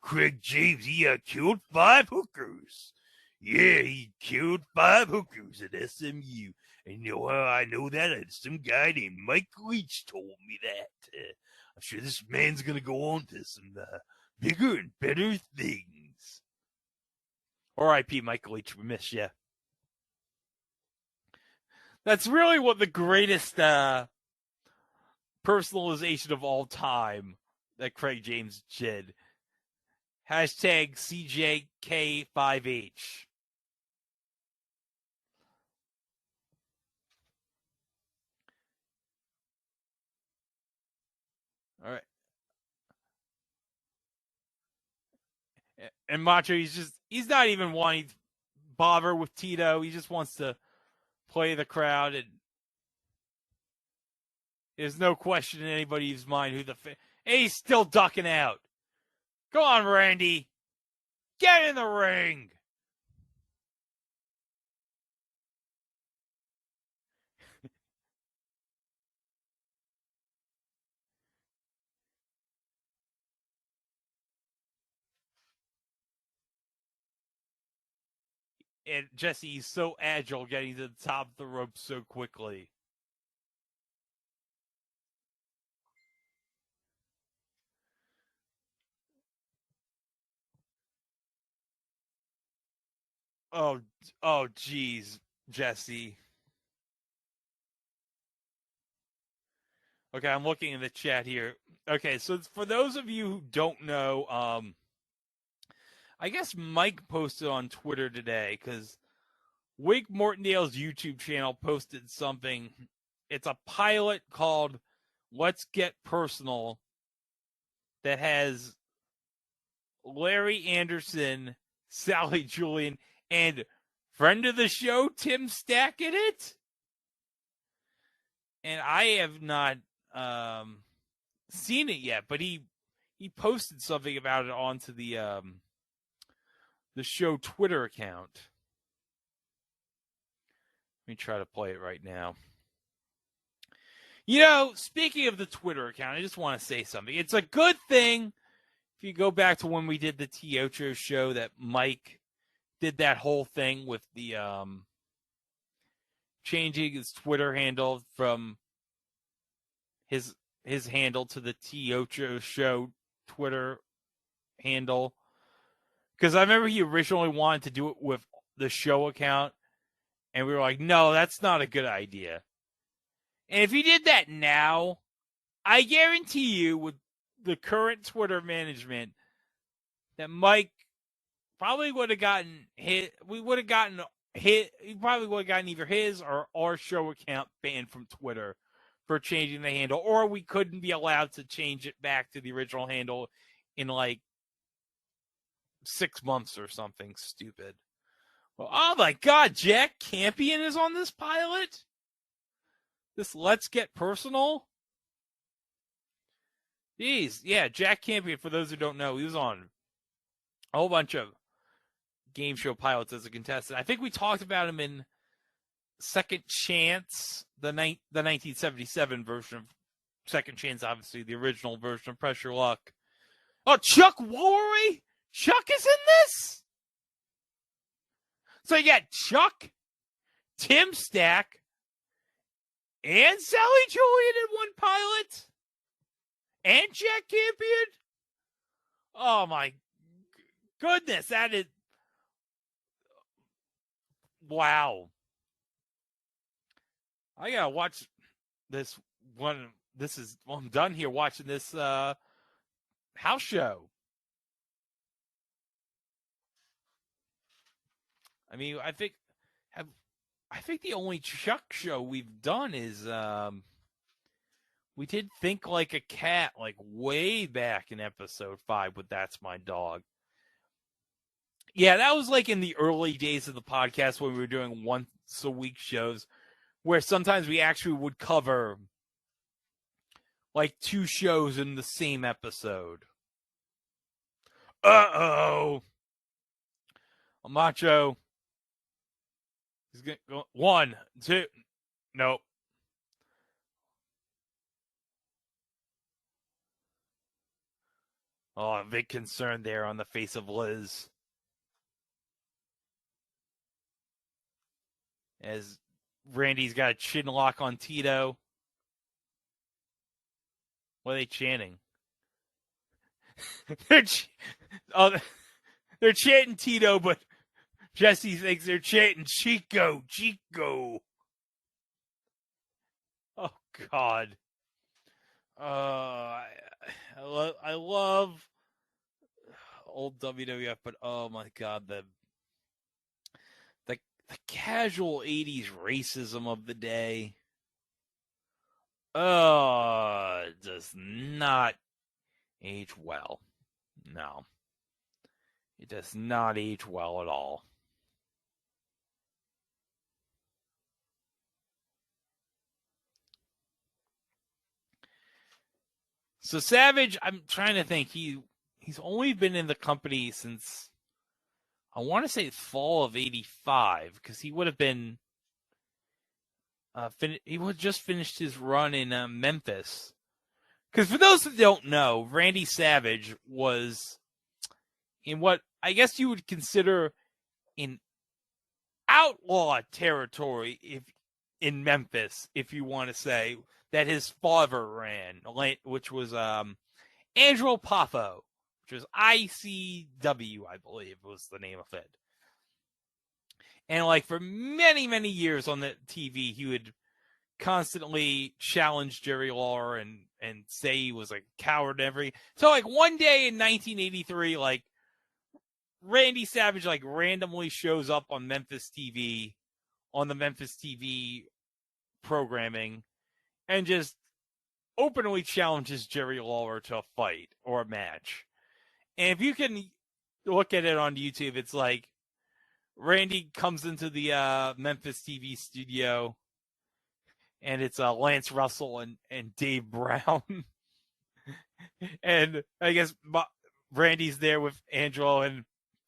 Craig James, he killed 5 hookers. Yeah, he killed 5 hookers at SMU. And you know how I know that? Some guy named Mike Leach told me that. I'm sure this man's going to go on to some bigger and better things. R.I.P. Mike Leach, we miss you. That's really what the greatest personalization of all that Craig James did. Hashtag CJK5H. All right. And Macho, he's not even wanting to bother with Tito. He just wants to play the crowd, and there's no question in anybody's mind who and he's still ducking out. Go on, Randy. Get in the ring. And Jesse's so agile getting to the top of the rope so quickly. Oh, geez, Jesse. Okay, I'm looking in the chat here. Okay, so for those of you who don't know, I guess Mike posted on Twitter today because Wake Mortondale's YouTube channel posted something. It's a pilot called Let's Get Personal that has Larry Anderson, Sally Julian, and friend of the show, Tim Stack in it. And I have not seen it yet, but he posted something about it onto the show Twitter account. Let me try to play it right now. You know, speaking of the Twitter account, I just want to say something. It's a good thing if you go back to when we did the T-Ocho show that Mike did that whole thing with the changing his Twitter handle from his handle to the T-Ocho show Twitter handle. Because I remember he originally wanted to do it with the show account, and we were like, no, that's not a good idea. And if he did that now, I guarantee you with the current Twitter management that Mike probably would have gotten hit. We would have gotten hit. He probably would have gotten either his or our show account banned from Twitter for changing the handle, or we couldn't be allowed to change it back to the original handle in like 6 months or something stupid. Well, oh my God, Jack Campion is on this pilot? This Let's Get Personal? Jeez, yeah, Jack Campion, for those who don't know, he was on a whole bunch of game show pilots as a contestant. I think we talked about him in Second Chance, the 1977 version of Second Chance, obviously, the original version of Pressure Luck. Oh, Chuck Woolery? Chuck is in this? So you got Chuck, Tim Stack, and Sally Julian in one pilot? And Jack Campion? Oh, my goodness. That is... Wow. I gotta watch this one. I'm done here watching this house show. I mean, I think the only Chuck show we've done is we did Think Like a Cat, like way back in episode 5 with That's My Dog. Yeah, that was like in the early days of the podcast when we were doing once a week shows, where sometimes we actually would cover like 2 shows in the same episode. Uh-oh. Macho. He's going to go 1, 2. Nope. Oh, a big concern there on the face of Liz. As Randy's got a chin lock on Tito. What are they chanting? they're chanting Tito, but Jesse thinks they're chanting Chico. Oh, God. I love old WWF, but oh my God, the casual 80s racism of the day. It does not age well. No. It does not age well at all. So Savage, I'm trying to think. He's only been in the company since, I want to say, fall of '85, because he would have been he would have just finished his run in Memphis. Because for those that don't know, Randy Savage was in what I guess you would consider in outlaw territory in Memphis, if you want to say, that his father ran, which was Angelo Poffo, which was ICW, I believe was the name of it. And like for many, many years on the TV, he would constantly challenge Jerry Lawler and say he was a coward and everything. So like one day in 1983, like Randy Savage like randomly shows up on Memphis TV, on the Memphis TV programming, and just openly challenges Jerry Lawler to a fight or a match. And if you can look at it on YouTube, it's like Randy comes into the Memphis TV studio, and it's Lance Russell and Dave Brown. And I guess Randy's there with Angelo, and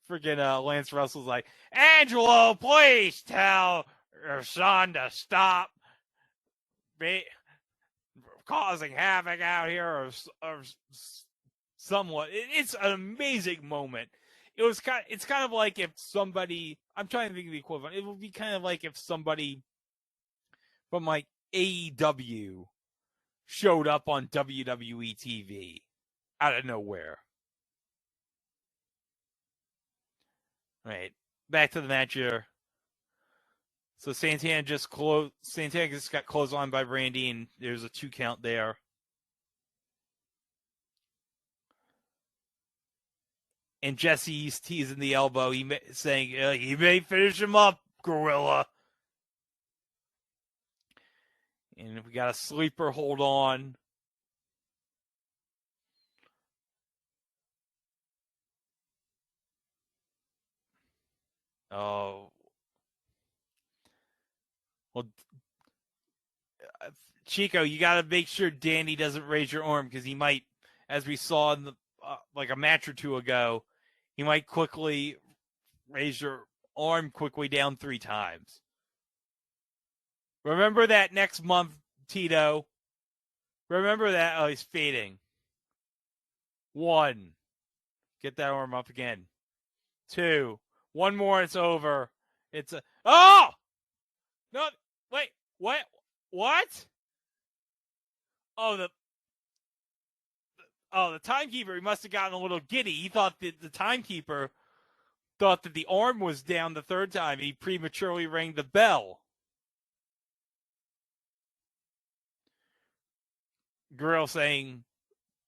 freaking Lance Russell's like, Angelo, please tell your son to stop causing havoc out here, or somewhat. It's an amazing moment. It's kind of like if somebody, I'm trying to think of the equivalent. It would be kind of like if somebody from like AEW showed up on WWE TV out of nowhere. Right. Back to the match here. So Santana just got clotheslined by Randy, and there's a 2 count there. And Jesse's teasing the elbow, saying he may finish him up, Gorilla. And we got a sleeper hold on. Oh. Well, Chico, you got to make sure Danny doesn't raise your arm, because he might, as we saw in the like a match or 2 ago, he might quickly raise your arm quickly down 3 times. Remember that next month, Tito. Remember that? Oh, he's fading. 1. Get that arm up again. 2. One more, it's over. It's a... Oh! No, wait. What? What? Oh, the timekeeper, he must have gotten a little giddy. He thought that the timekeeper thought that the arm was down the third time. He prematurely rang the bell. Guerrero saying,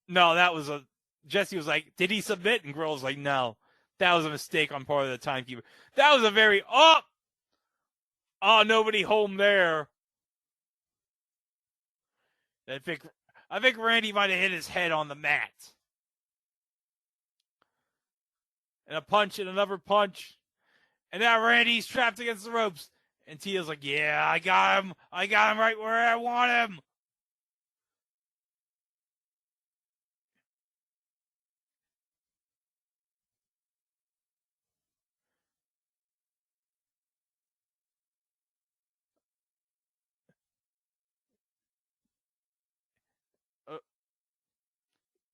no, that was a... Jesse was like, did he submit? And Guerrero's like, no, that was a mistake on part of the timekeeper. That was a very... Oh, nobody home there. I think Randy might have hit his head on the mat. And a punch and another punch. And now Randy's trapped against the ropes. And Tito's like, yeah, I got him. I got him right where I want him.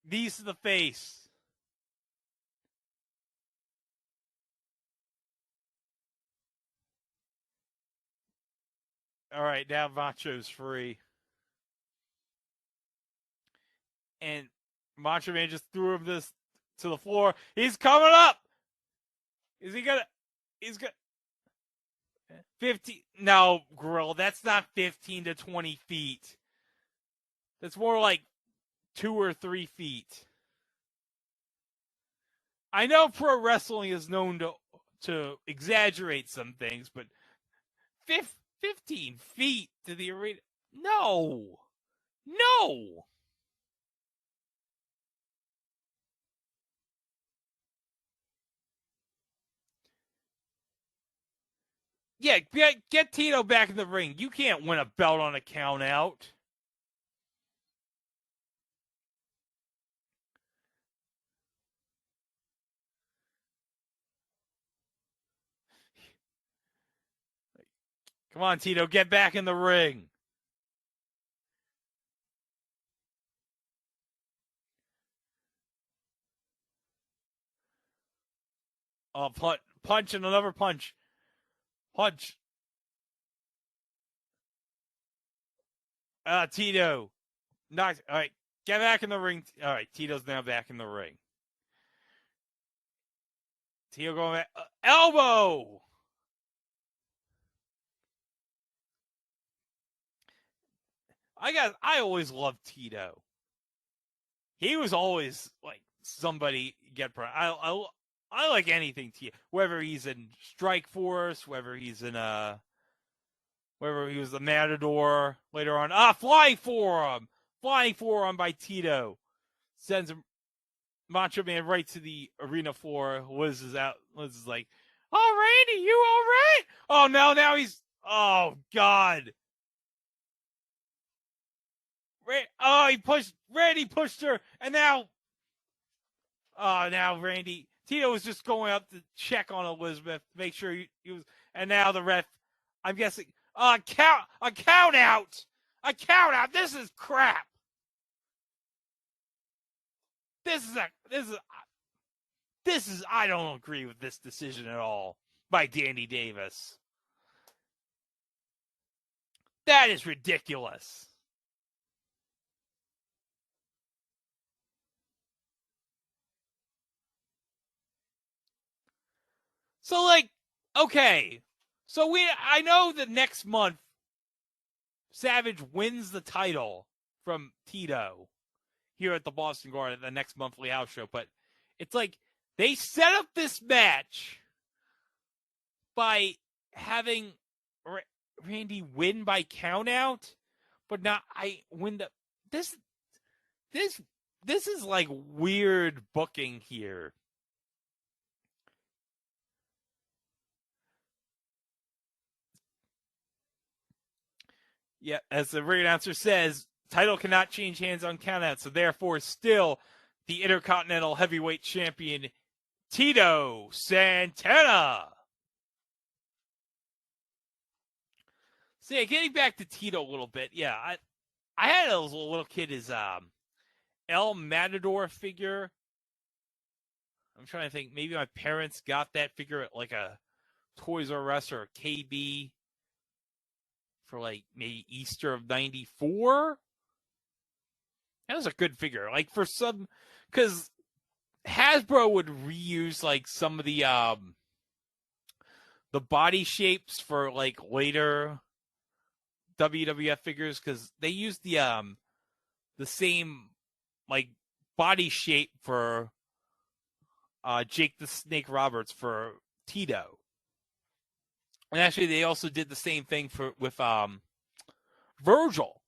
Knees to the face. All right, now Macho's free. And Macho Man just threw him this to the floor. He's coming up. Is he gonna? He's gonna. 50. No, Grill. That's not 15 to 20 feet. That's more like 2 or 3 feet. I know pro wrestling is known to exaggerate some things, but 15 feet to the arena? No. No. Yeah, get Tito back in the ring. You can't win a belt on a count out. Come on, Tito, get back in the ring. Oh, punch and another punch. Punch. Tito. Knocked. All right, get back in the ring. All right, Tito's now back in the ring. Tito going back. Elbow. I always loved Tito. He was always like somebody get. I like anything Tito. Whether he's in Strike Force, whether he's in whether he was the Matador later on. Flying forearm by Tito sends him Macho Man right to the arena floor. Liz is out. Liz is like, "Oh, Randy, you all right?" Oh no, now he's. Oh God. Randy pushed her, and now Randy Tito was just going up to check on Elizabeth, make sure he was, and now the ref, I'm guessing, a count out. This is crap. This is I don't agree with this decision at all by Danny Davis. That is ridiculous. So, like, okay. So I know that next month Savage wins the title from Tito here at the Boston Garden, the next monthly house show, but it's like they set up this match by having Randy win by countout, but not this is like weird booking here. Yeah, as the ring announcer says, title cannot change hands on countout, so therefore still the Intercontinental Heavyweight Champion Tito Santana. So yeah, getting back to Tito a little bit, yeah, I had a little kid his El Matador figure. I'm trying to think. Maybe my parents got that figure at like a Toys R Us or a KB for like maybe Easter of '94. That was a good figure. Like for some, because Hasbro would reuse like some of the body shapes for like later WWF figures because they used the same like body shape for Jake the Snake Roberts for Tito. And actually they also did the same thing with Virgil.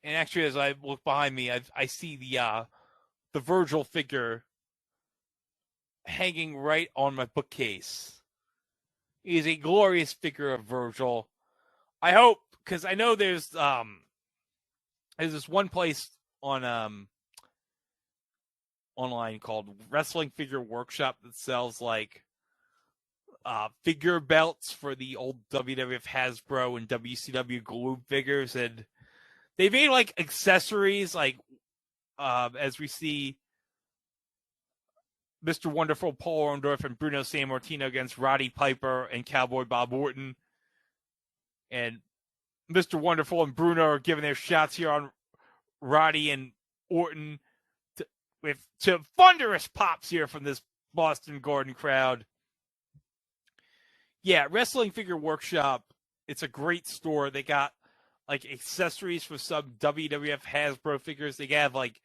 And actually as I look behind me I see the Virgil figure hanging right on my bookcase. He is a glorious figure of Virgil. I hope because I know there's this one place on online called Wrestling Figure Workshop that sells like figure belts for the old WWF Hasbro and WCW Glue figures, and they made like accessories like as we see Mr. Wonderful Paul Orndorff and Bruno Sammartino against Roddy Piper and Cowboy Bob Orton. And Mr. Wonderful and Bruno are giving their shots here on Roddy and Orton to thunderous pops here from this Boston Garden crowd. Yeah, Wrestling Figure Workshop, it's a great store. They got like accessories for some WWF Hasbro figures. They have like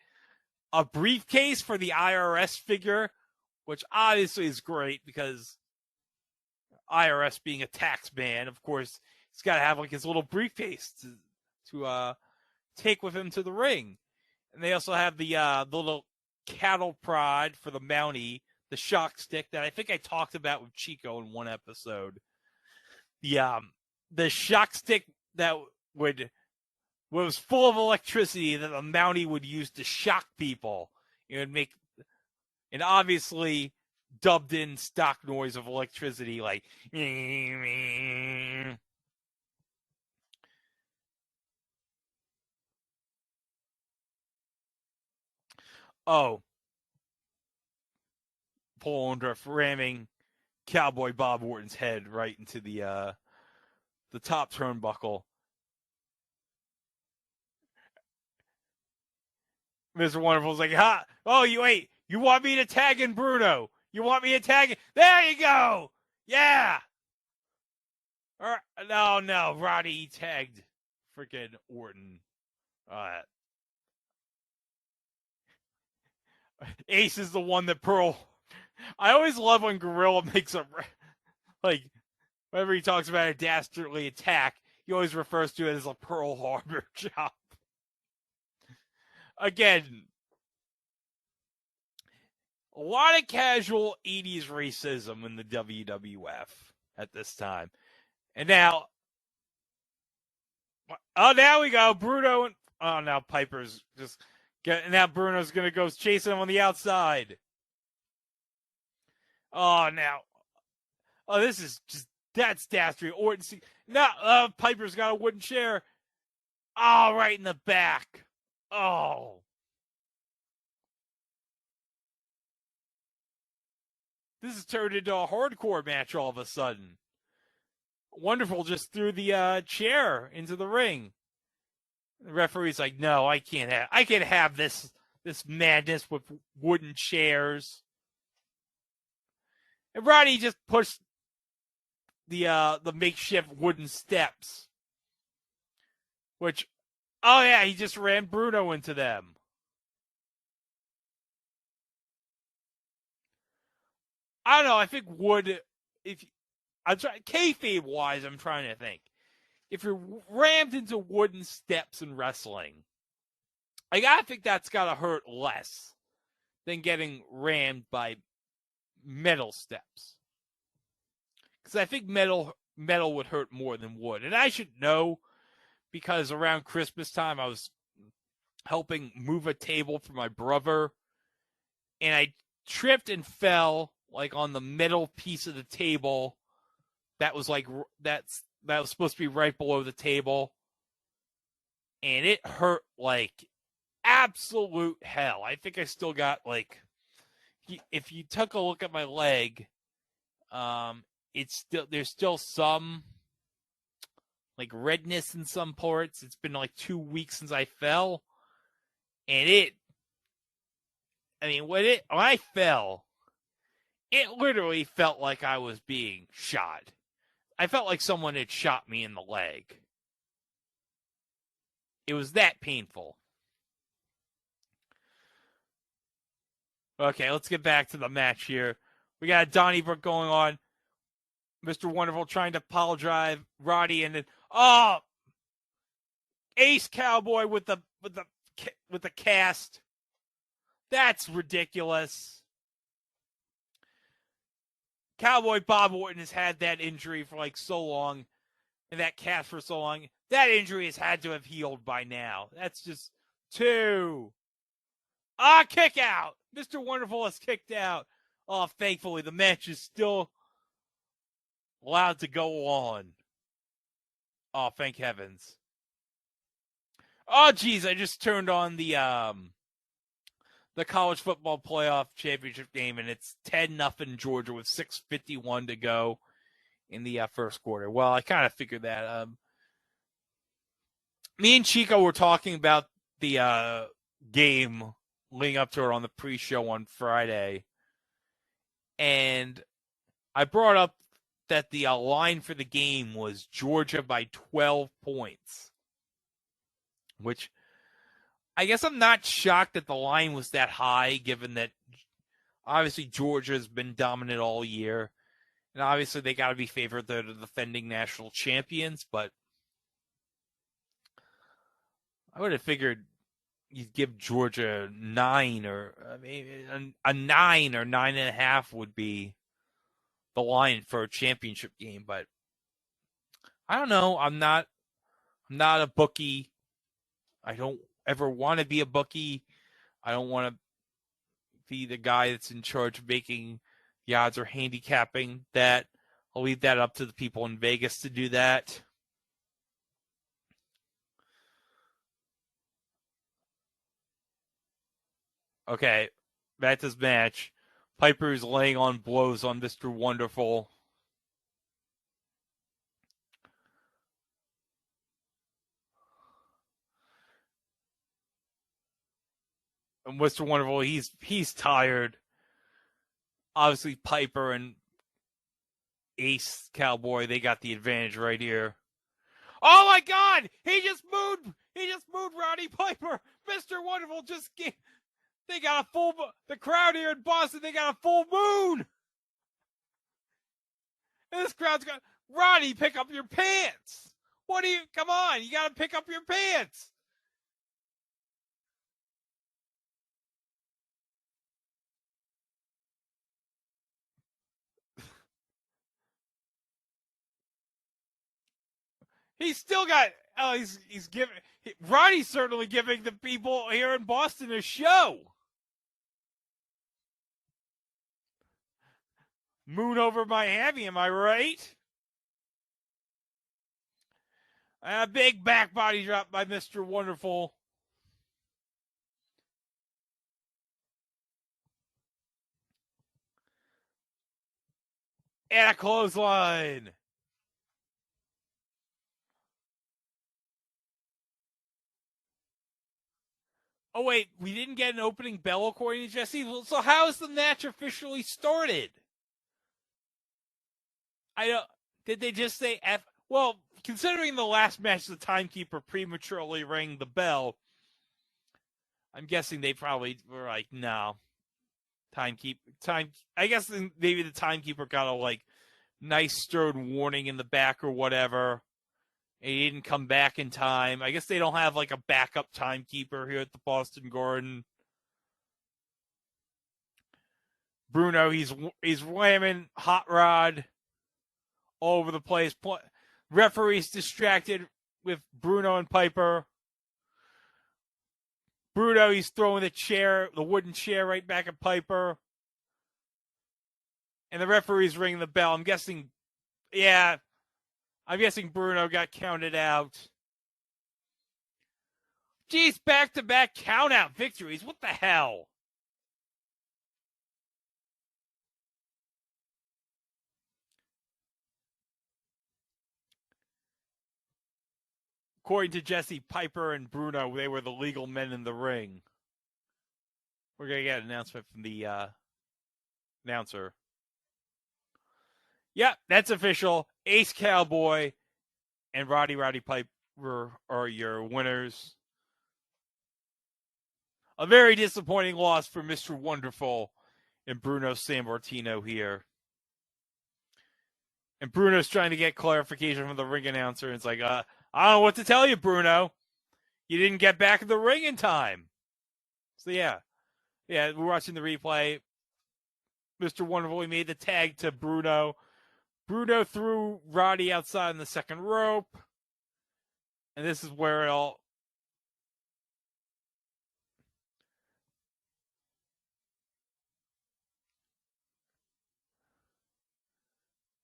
a briefcase for the IRS figure, which obviously is great because IRS being a tax man, of course, he's got to have like his little briefcase to take with him to the ring. And they also have the little cattle prod for the Mountie, the shock stick that I think I talked about with Chico in one episode. The shock stick that was full of electricity that the Mountie would use to shock people. It would make, and obviously dubbed in stock noise of electricity like oh, Paul Orndorff ramming Cowboy Bob Orton's head right into the top turnbuckle. Mr. Wonderful's like, ha! Oh, you want me to tag in Bruno? You want me to tag in? There you go! Yeah! No, Roddy tagged freaking Orton. Ace is the one that Pearl. I always love when Gorilla makes like, whenever he talks about a dastardly attack, he always refers to it as a Pearl Harbor job. Again, a lot of casual 80s racism in the WWF at this time. And now, now we go. Bruno and, now Piper's just now Bruno's going to go chasing him on the outside. This is just, that's dastardly. Orton, now Piper's got a wooden chair. Oh, right in the back. Oh. This has turned into a hardcore match all of a sudden. Wonderful just threw the chair into the ring. The referee's like, no, I can't have this madness with wooden chairs. And Roddy just pushed the makeshift wooden steps. Which, oh yeah, he just ran Bruno into them. I don't know. I think wood. I'm trying kayfabe wise, I'm trying to think. If you're rammed into wooden steps in wrestling, I gotta think that's gotta hurt less than getting rammed by metal steps. Because I think metal would hurt more than wood, and I should know because around Christmas time I was helping move a table for my brother, and I tripped and fell like on the metal piece of the table that was like that was supposed to be right below the table, and it hurt like absolute hell. I think I still got like, if you took a look at my leg, there's still some like redness in some parts. It's been like 2 weeks since I fell, and when I fell, it literally felt like I was being shot. I felt like someone had shot me in the leg. It was that painful. Okay, let's get back to the match here. We got Donnybrook going on. Mr. Wonderful trying to pile drive Roddy, and then Ace Cowboy with the cast. That's ridiculous. Cowboy Bob Orton has had that injury for like so long, and that cast for so long. That injury has had to have healed by now. That's just two. Kick out. Mr. Wonderful has kicked out. Oh, thankfully, the match is still allowed to go on. Oh, thank heavens. Oh, geez, I just turned on the college football playoff championship game, and it's 10-0 Georgia with 6:51 to go in the first quarter. Well, I kind of figured that. Me and Chico were talking about the game leading up to it on the pre-show on Friday, and I brought up that the line for the game was Georgia by 12 points, which I guess I'm not shocked that the line was that high, given that obviously Georgia's been dominant all year, and obviously they got to be favored. They're the defending national champions, but I would have figured you'd give Georgia 9, or a 9 or 9.5 would be the line for a championship game. But I don't know. I'm not a bookie. I don't ever want to be a bookie. I don't want to be the guy that's in charge of making the odds or handicapping that. I'll leave that up to the people in Vegas to do that. Okay, back to this match. Piper's laying on blows on Mr. Wonderful. And Mr. Wonderful, he's tired. Obviously, Piper and Ace Cowboy, they got the advantage right here. Oh my God! He just moved Roddy Piper. Mr. Wonderful they got the crowd here in Boston, they got a full moon. And this crowd's got, Roddy, pick up your pants. Come on, you gotta pick up your pants. He's still got, he's giving, Roddy's certainly giving the people here in Boston a show. Moon over Miami, am I right? A big back body drop by Mr. Wonderful. And a clothesline. Oh, wait, we didn't get an opening bell according to Jesse? So how is the match officially started? Did they just say F? Well, considering the last match, the timekeeper prematurely rang the bell, I'm guessing they probably were like, no. I guess maybe the timekeeper got a, like, nice stern warning in the back or whatever. And he didn't come back in time. I guess they don't have, like, a backup timekeeper here at the Boston Garden. Bruno, he's whamming Hot Rod all over the place. Referee's distracted with Bruno and Piper. Bruno, he's throwing the wooden chair right back at Piper. And the referee's ringing the bell. I'm guessing Bruno got counted out. Geez, back-to-back count-out victories. What the hell? According to Jesse, Piper and Bruno, they were the legal men in the ring. We're going to get an announcement from the announcer. Yep, that's official. Ace Cowboy and Roddy Piper are your winners. A very disappointing loss for Mr. Wonderful and Bruno Sammartino here. And Bruno's trying to get clarification from the ring announcer. It's like, I don't know what to tell you, Bruno. You didn't get back in the ring in time. So, yeah, we're watching the replay. Mr. Wonderful, he made the tag to Bruno. Bruno threw Roddy outside in the second rope. And this is where it all...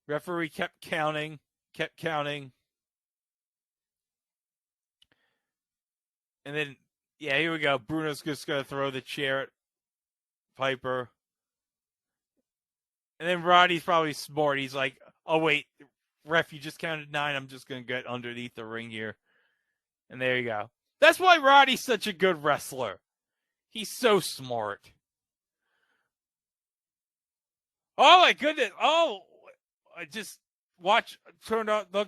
Referee kept counting. And then, here we go. Bruno's just going to throw the chair at Piper. And then Roddy's probably smart. He's like, oh, wait, ref, you just counted 9. I'm just going to get underneath the ring here. And there you go. That's why Roddy's such a good wrestler. He's so smart. Oh, my goodness. Oh, I just looked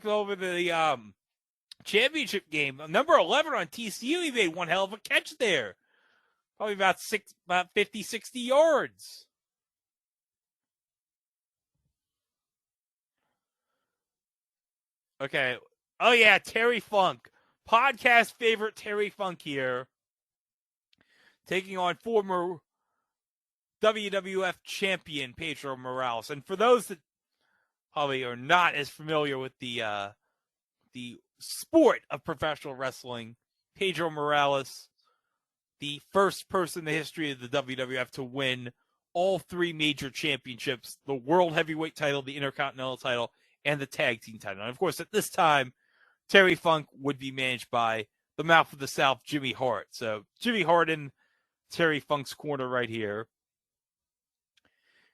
over the championship game. Number 11 on TCU, he made one hell of a catch there. Probably about 50, 60 yards. Okay. Oh, yeah, Terry Funk. Podcast favorite Terry Funk here. Taking on former WWF champion Pedro Morales. And for those that probably are not as familiar with the sport of professional wrestling, Pedro Morales, the first person in the history of the WWF to win all 3 major championships, the World Heavyweight title, the Intercontinental title, and the Tag Team title. And of course, at this time, Terry Funk would be managed by the Mouth of the South, Jimmy Hart. So Jimmy Hart in Terry Funk's corner right here.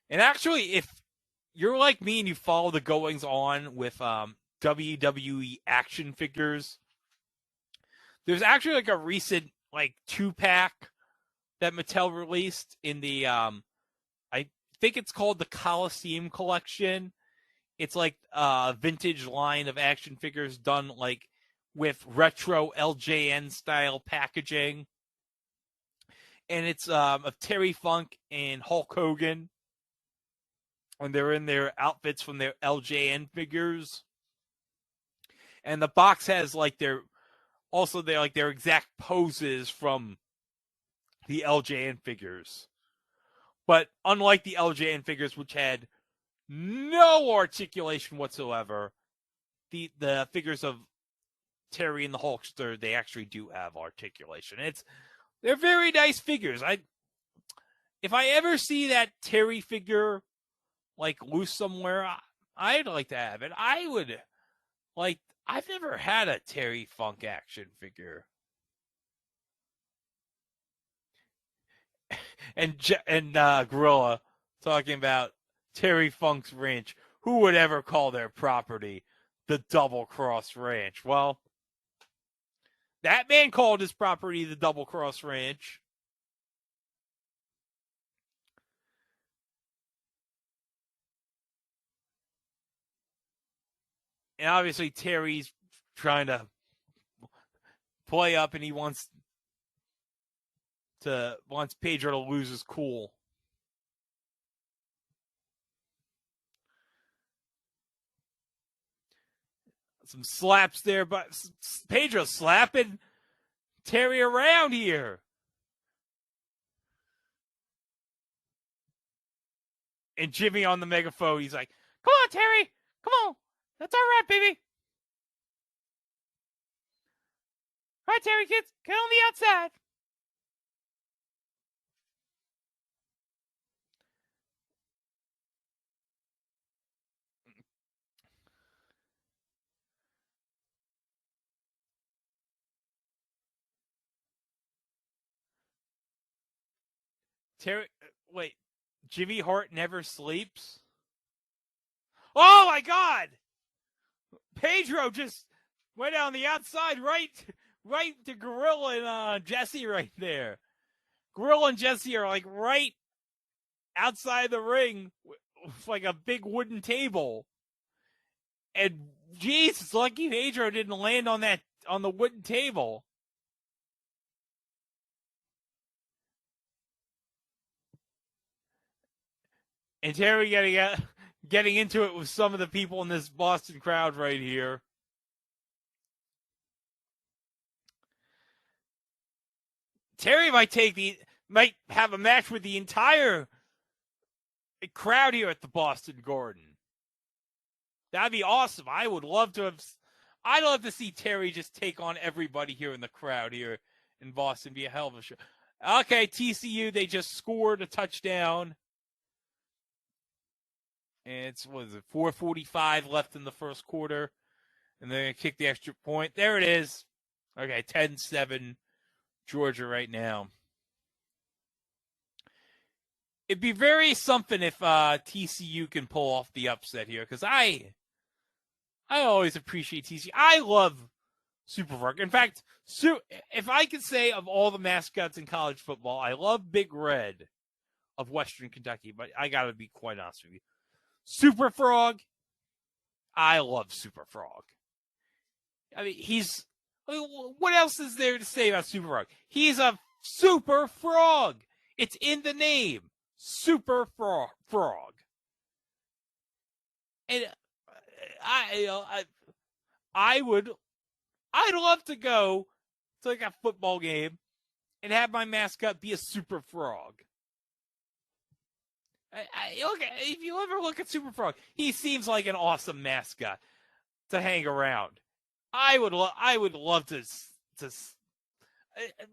And actually, if you're like me and you follow the goings on with WWE action figures, there's actually like a recent 2-pack that Mattel released in the I think it's called the Coliseum collection. It's like a vintage line of action figures done with retro LJN style packaging. And it's of Terry Funk and Hulk Hogan. And they're in their outfits from their LJN figures. And the box has their exact poses from the LJN figures. But unlike the LJN figures, which had no articulation whatsoever, the figures of Terry and the Hulkster, they actually do have articulation. They're very nice figures. If I ever see that Terry figure loose somewhere, I'd like to have it. I would I've never had a Terry Funk action figure. And Gorilla talking about Terry Funk's ranch. Who would ever call their property the Double Cross Ranch? Well, that man called his property the Double Cross Ranch. And obviously Terry's trying to play up, and he wants Pedro to lose his cool. Some slaps there, but Pedro slapping Terry around here. And Jimmy on the megaphone, he's like, "Come on, Terry. Come on. That's all right, baby. All right, Terry, kids, get on the outside." Terry, wait, Jimmy Hart never sleeps? Oh my God! Pedro just went on the outside, right to Gorilla and Jesse right there. Gorilla and Jesse are like right outside the ring with like a big wooden table. And Jesus, lucky Pedro didn't land on the wooden table. And Terry getting into it with some of the people in this Boston crowd right here. Terry might have a match with the entire crowd here at the Boston Garden. That'd be awesome. I'd love to see Terry just take on everybody here in the crowd here in Boston. Be a hell of a show. Okay, TCU, they just scored a touchdown. And it's, 4:45 left in the first quarter. And they're going to kick the extra point. There it is. Okay, 10-7 Georgia right now. It'd be very something if TCU can pull off the upset here, because I always appreciate TCU. I love Super Frog. In fact, if I could say of all the mascots in college football, I love Big Red of Western Kentucky, but I got to be quite honest with you. Super Frog, I love Super Frog. I mean, what else is there to say about Super Frog? He's a super frog. It's in the name. Super Frog. And I'd love to go to like a football game and have my mascot be a super frog. If you ever look at Super Frog, he seems like an awesome mascot to hang around. I would love to.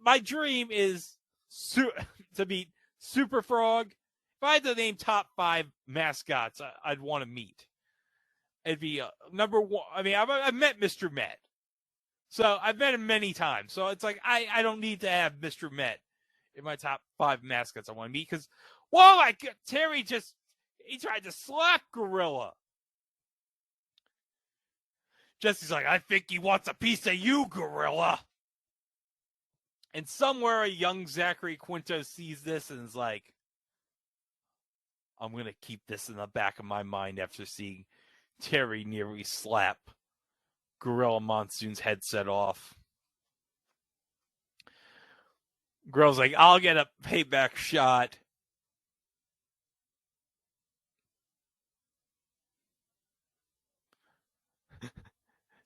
My dream is to meet Super Frog. If I had to name top 5 mascots I'd want to meet, it'd be number 1. I mean, I've met Mr. Met. So I've met him many times. So it's like I don't need to have Mr. Met in my top 5 mascots I want to meet, because, whoa, my God, Terry he tried to slap Gorilla. Jesse's like, I think he wants a piece of you, Gorilla. And somewhere a young Zachary Quinto sees this and is like, I'm going to keep this in the back of my mind after seeing Terry nearly slap Gorilla Monsoon's headset off. Gorilla's like, I'll get a payback shot.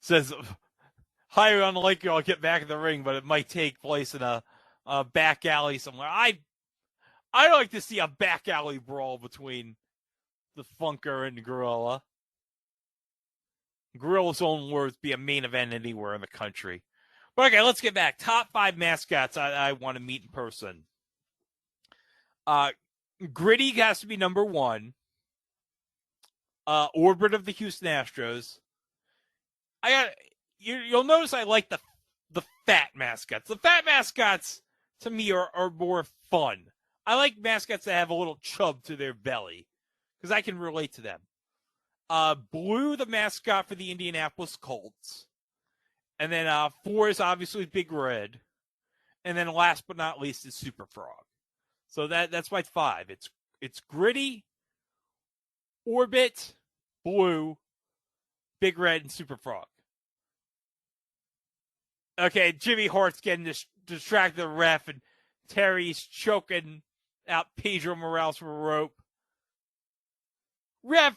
Says, highly unlikely I'll get back in the ring, but it might take place in a back alley somewhere. I'd like to see a back alley brawl between the Funker and Gorilla. Gorilla's own words, be a main event anywhere in the country. But okay, let's get back. Top 5 mascots I want to meet in person. Gritty has to be number 1. Orbit of the Houston Astros. You'll notice I like the fat mascots. The fat mascots, to me, are more fun. I like mascots that have a little chub to their belly, because I can relate to them. Blue, the mascot for the Indianapolis Colts. And then 4 is obviously Big Red. And then last but not least is Super Frog. So that's my 5. It's Gritty, Orbit, Blue, Big Red, and Super Frog. Okay, Jimmy Hart's getting distracted the ref, and Terry's choking out Pedro Morales from a rope. Ref,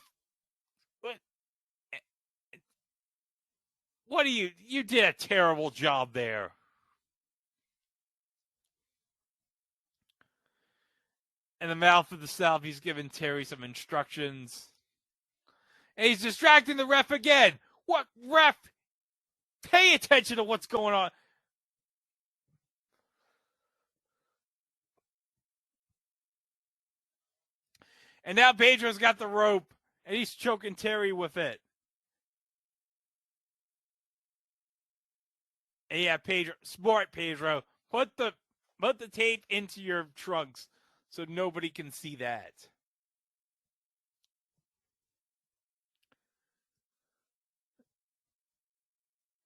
what you did a terrible job there. In the mouth of the South, he's giving Terry some instructions. And he's distracting the ref again. What, ref? Pay attention to what's going on. And now Pedro's got the rope, and he's choking Terry with it. And yeah, Pedro, smart Pedro. Put the tape into your trunks so nobody can see that.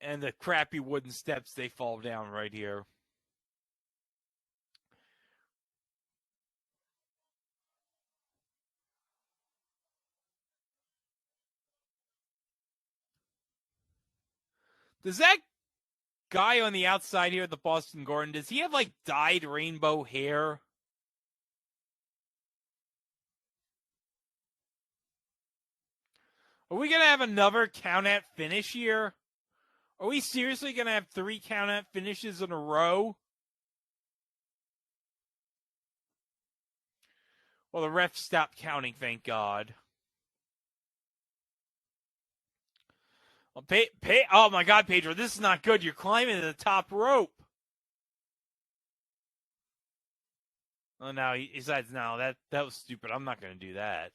And the crappy wooden steps, they fall down right here. Does that guy on the outside here at the Boston Garden, does he have like dyed rainbow hair? Are we going to have another count at finish here? Are we seriously going to have 3 count at finishes in a row? Well, the ref stopped counting, thank God. Well, oh my God, Pedro, this is not good. You're climbing to the top rope. Oh, no, he decides, no, that was stupid. I'm not going to do that.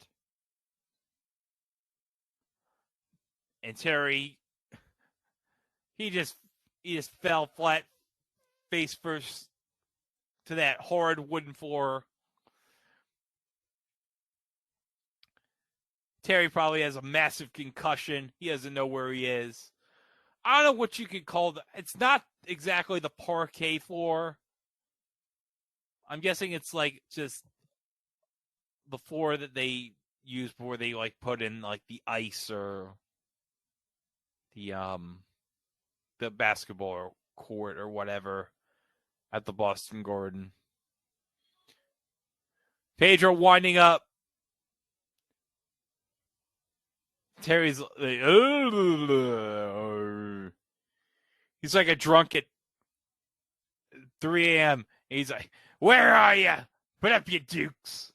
And Terry, he just fell flat face first to that horrid wooden floor. Terry probably has a massive concussion. He doesn't know where he is. I don't know what you could call it's not exactly the parquet floor. I'm guessing it's like just the floor that they use before they like put in like the ice or the basketball court or whatever at the Boston Garden. Pedro winding up. Terry's like, he's like a drunk at 3 a.m. He's like, where are you? Put up your dukes.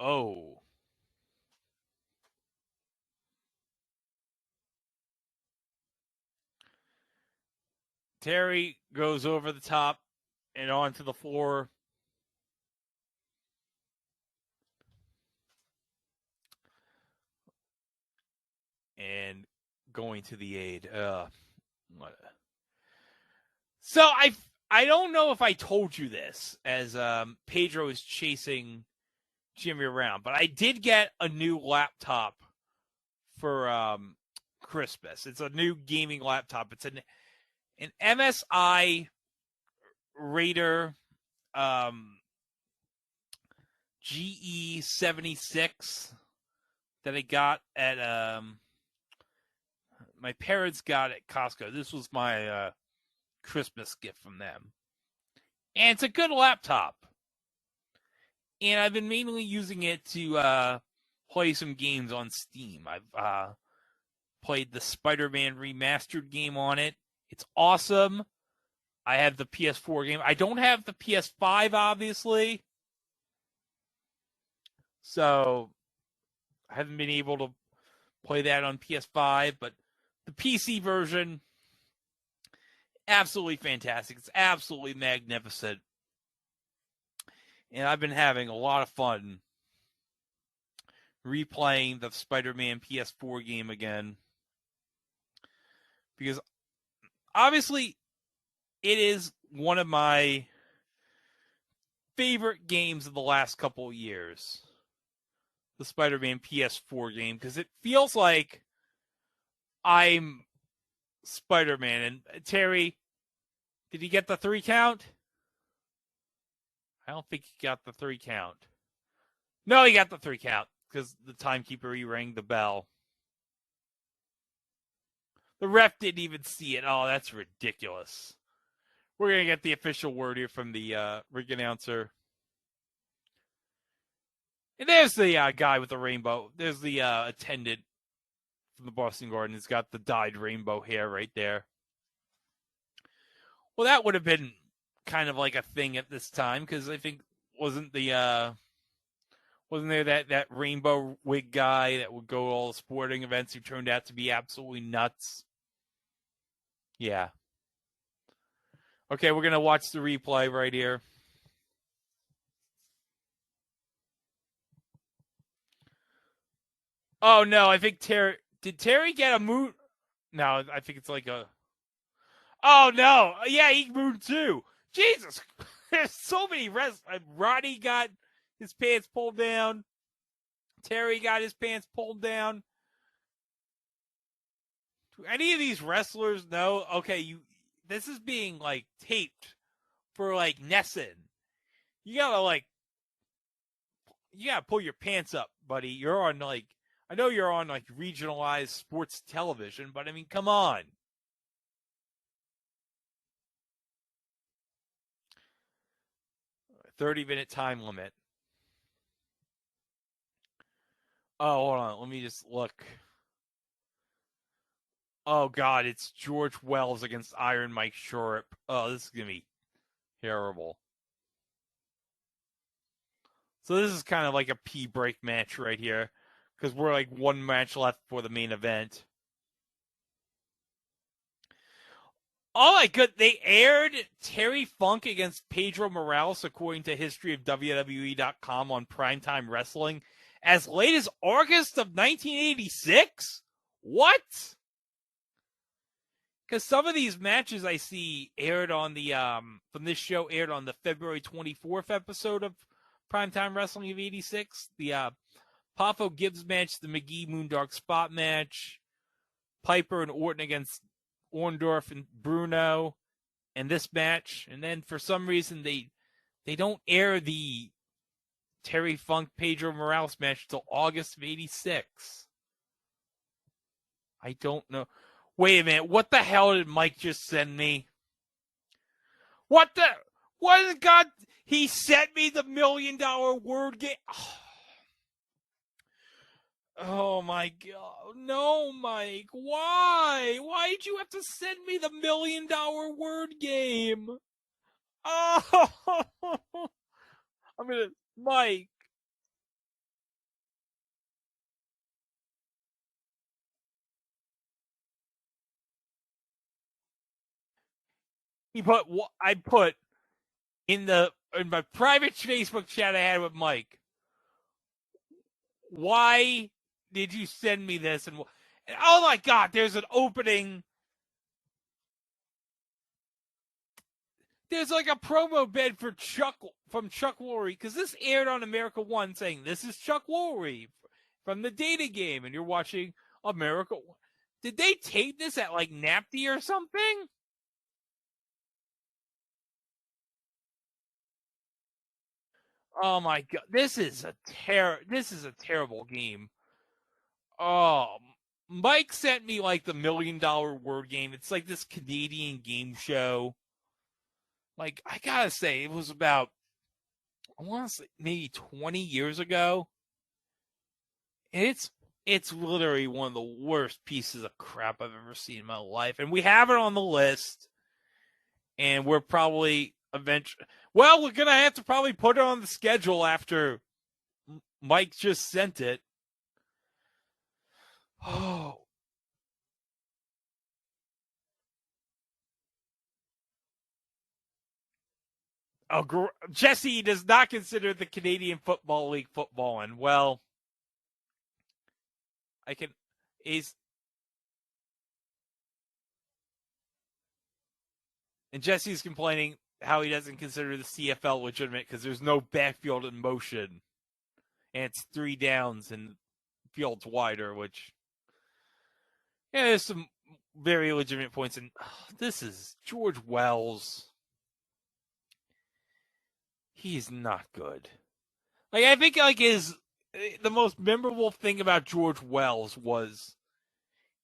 Oh. Terry goes over the top and onto the floor. And going to the aid. So I don't know if I told you this as Pedro is chasing Jimmy around, but I did get a new laptop for Christmas. It's a new gaming laptop. It's an MSI Raider GE76 that I got at my parents got at Costco. This was my Christmas gift from them. And it's a good laptop. And I've been mainly using it to play some games on Steam. I've played the Spider-Man remastered game on it. It's awesome. I have the PS4 game. I don't have the PS5, obviously. So I haven't been able to play that on PS5, but the PC version, absolutely fantastic. It's absolutely magnificent. And I've been having a lot of fun replaying the Spider-Man PS4 game again. Because obviously it is one of my favorite games of the last couple of years. The Spider-Man PS4 game. Because it feels like I'm Spider-Man. And Terry, did he get the 3 count? I don't think he got the 3 count. No, he got the 3 count because the timekeeper, he rang the bell. The ref didn't even see it. Oh, that's ridiculous. We're going to get the official word here from the ring announcer. And there's the guy with the rainbow. There's the attendant from the Boston Garden. He's got the dyed rainbow hair right there. Well, that would have been kind of like a thing at this time because I think wasn't there that rainbow wig guy that would go to all the sporting events who turned out to be absolutely nuts? Yeah. Okay, we're going to watch the replay right here. Oh, no, I think Terry... Did Terry get a moon... No, I think it's like a. Oh no! Yeah, he moved too. Jesus, there's so many Roddy got his pants pulled down. Terry got his pants pulled down. Do any of these wrestlers know? Okay, this is being like taped for like Nesson. You gotta pull your pants up, buddy. You're on I know you're on like regionalized sports television, but I mean, come on. 30-minute time limit. Oh, hold on. Let me just look. Oh God, it's George Wells against Iron Mike Sharp. Oh, this is gonna be terrible. So this is kind of like a pee break match right here, because we're like one match left for the main event. Oh my god, they aired Terry Funk against Pedro Morales according to history of WWE.com on Primetime Wrestling as late as August of 1986? What? Because some of these matches I see aired on the from this show aired on the February 24th episode of Primetime Wrestling of 86. The Poffo Gibbs match, the McGee Moondog spot match, Piper and Orton against Orndorff and Bruno, and this match. And then for some reason they don't air the Terry Funk Pedro Morales match until August of 86. I don't know. Wait a minute. What the hell did Mike just send me? What is God? He sent me the $1 million word game. Oh my God. No, Mike. Why? Why did you have to send me the $1 million word game? Oh, Mike. I put in my private Facebook chat I had with Mike. Why did you send me this? And oh my God, there's an opening. There's like a promo bed for Chuck Woolery, because this aired on America One, saying this is Chuck Woolery from the Data Game, and you're watching America. Did they tape this at like NAPTY or something? Oh my God, this is a terrible game. Oh, Mike sent me like the $1 million word game. It's like this Canadian game show. Like, I gotta say, it was about, I want to say maybe 20 years ago. And it's literally one of the worst pieces of crap I've ever seen in my life. And we have it on the list. And we're probably eventually, well, we're gonna have to probably put it on the schedule after Mike just sent it. Oh, Jesse does not consider the Canadian Football League football, and well, I can. Is and Jesse's complaining how he doesn't consider the CFL legitimate because there's no backfield in motion, and it's 3 downs and field's wider, which yeah, there's some very legitimate points. And this is George Wells. He's not good. Like, I think like the most memorable thing about George Wells was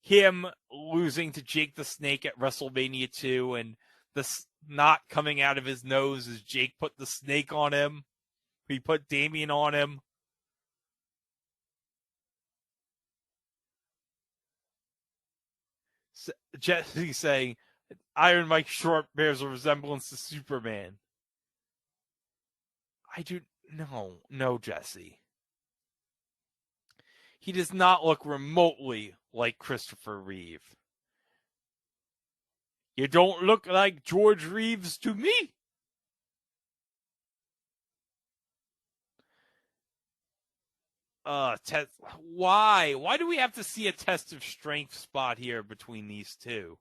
him losing to Jake the Snake at WrestleMania 2 and the snot coming out of his nose as Jake put the snake on him. He put Damien on him. Jesse saying Iron Mike Short bears a resemblance to Superman. I do no, Jesse. He does not look remotely like Christopher Reeve. You don't look like George Reeves to me. Why? Why do we have to see a test of strength spot here between these two?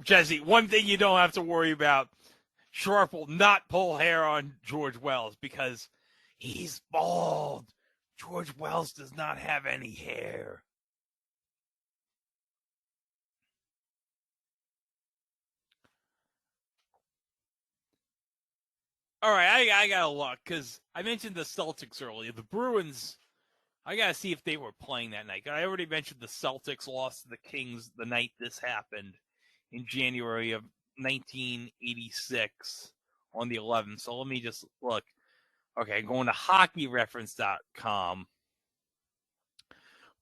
Jesse, one thing you don't have to worry about: Sharp will not pull hair on George Wells because he's bald. George Wells does not have any hair. All right, I gotta look because I mentioned the Celtics earlier. The Bruins, I gotta see if they were playing that night. I already mentioned the Celtics lost to the Kings the night this happened in January of 1986 on the 11th. So let me just look. Okay, going to hockeyreference.com.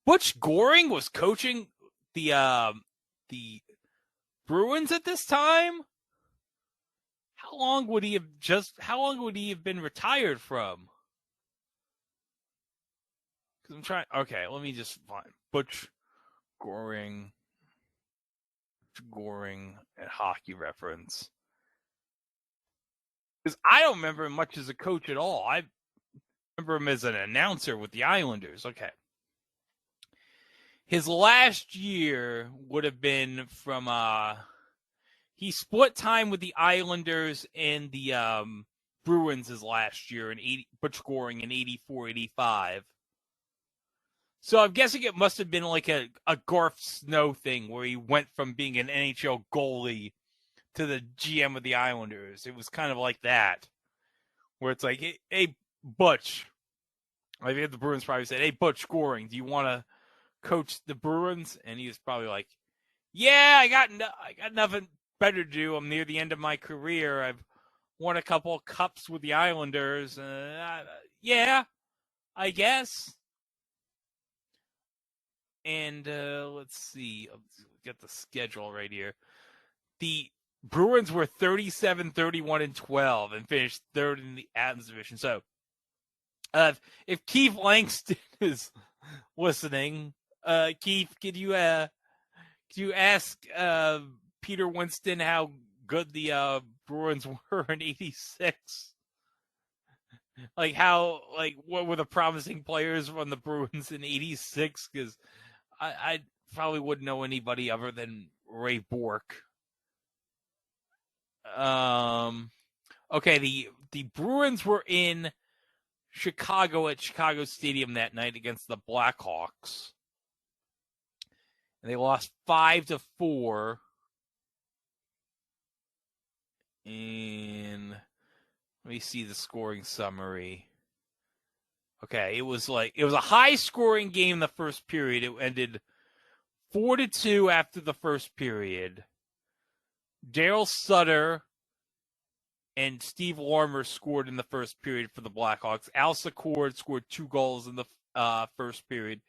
Butch Goring was coaching the Bruins at this time. How long would he have been retired from? Because I'm trying. Okay, let me just find Butch Goring at Hockey Reference. Because I don't remember him much as a coach at all. I remember him as an announcer with the Islanders. Okay. His last year would have been from he split time with the Islanders and the Bruins his last year Butch Goring in 84-85. So I'm guessing it must have been like a Garth Snow thing where he went from being an NHL goalie to the GM of the Islanders. It was kind of like that, where it's like, hey Butch. I think the Bruins probably said, hey, Butch Goring, do you want to coach the Bruins? And he was probably like, yeah, I got nothing better to do. I'm near the end of my career. I've won a couple of cups with the Islanders. Yeah, I guess. And let's see. Let's get the schedule right here. The Bruins were 37-31-12 and finished third in the Adams division. So if Keith Langston is listening, Keith, could you ask Peter Winston how good the Bruins were in '86? Like what were the promising players from the Bruins in '86? Because I probably wouldn't know anybody other than Ray Bourque. Okay, the Bruins were in Chicago at Chicago Stadium that night against the Blackhawks. And they lost 5-4. And let me see the scoring summary. Okay, it was a high scoring game in the first period. It ended 4-2 after the first period. Daryl Sutter and Steve Larmer scored in the first period for the Blackhawks. Al Secord scored 2 goals in the first period.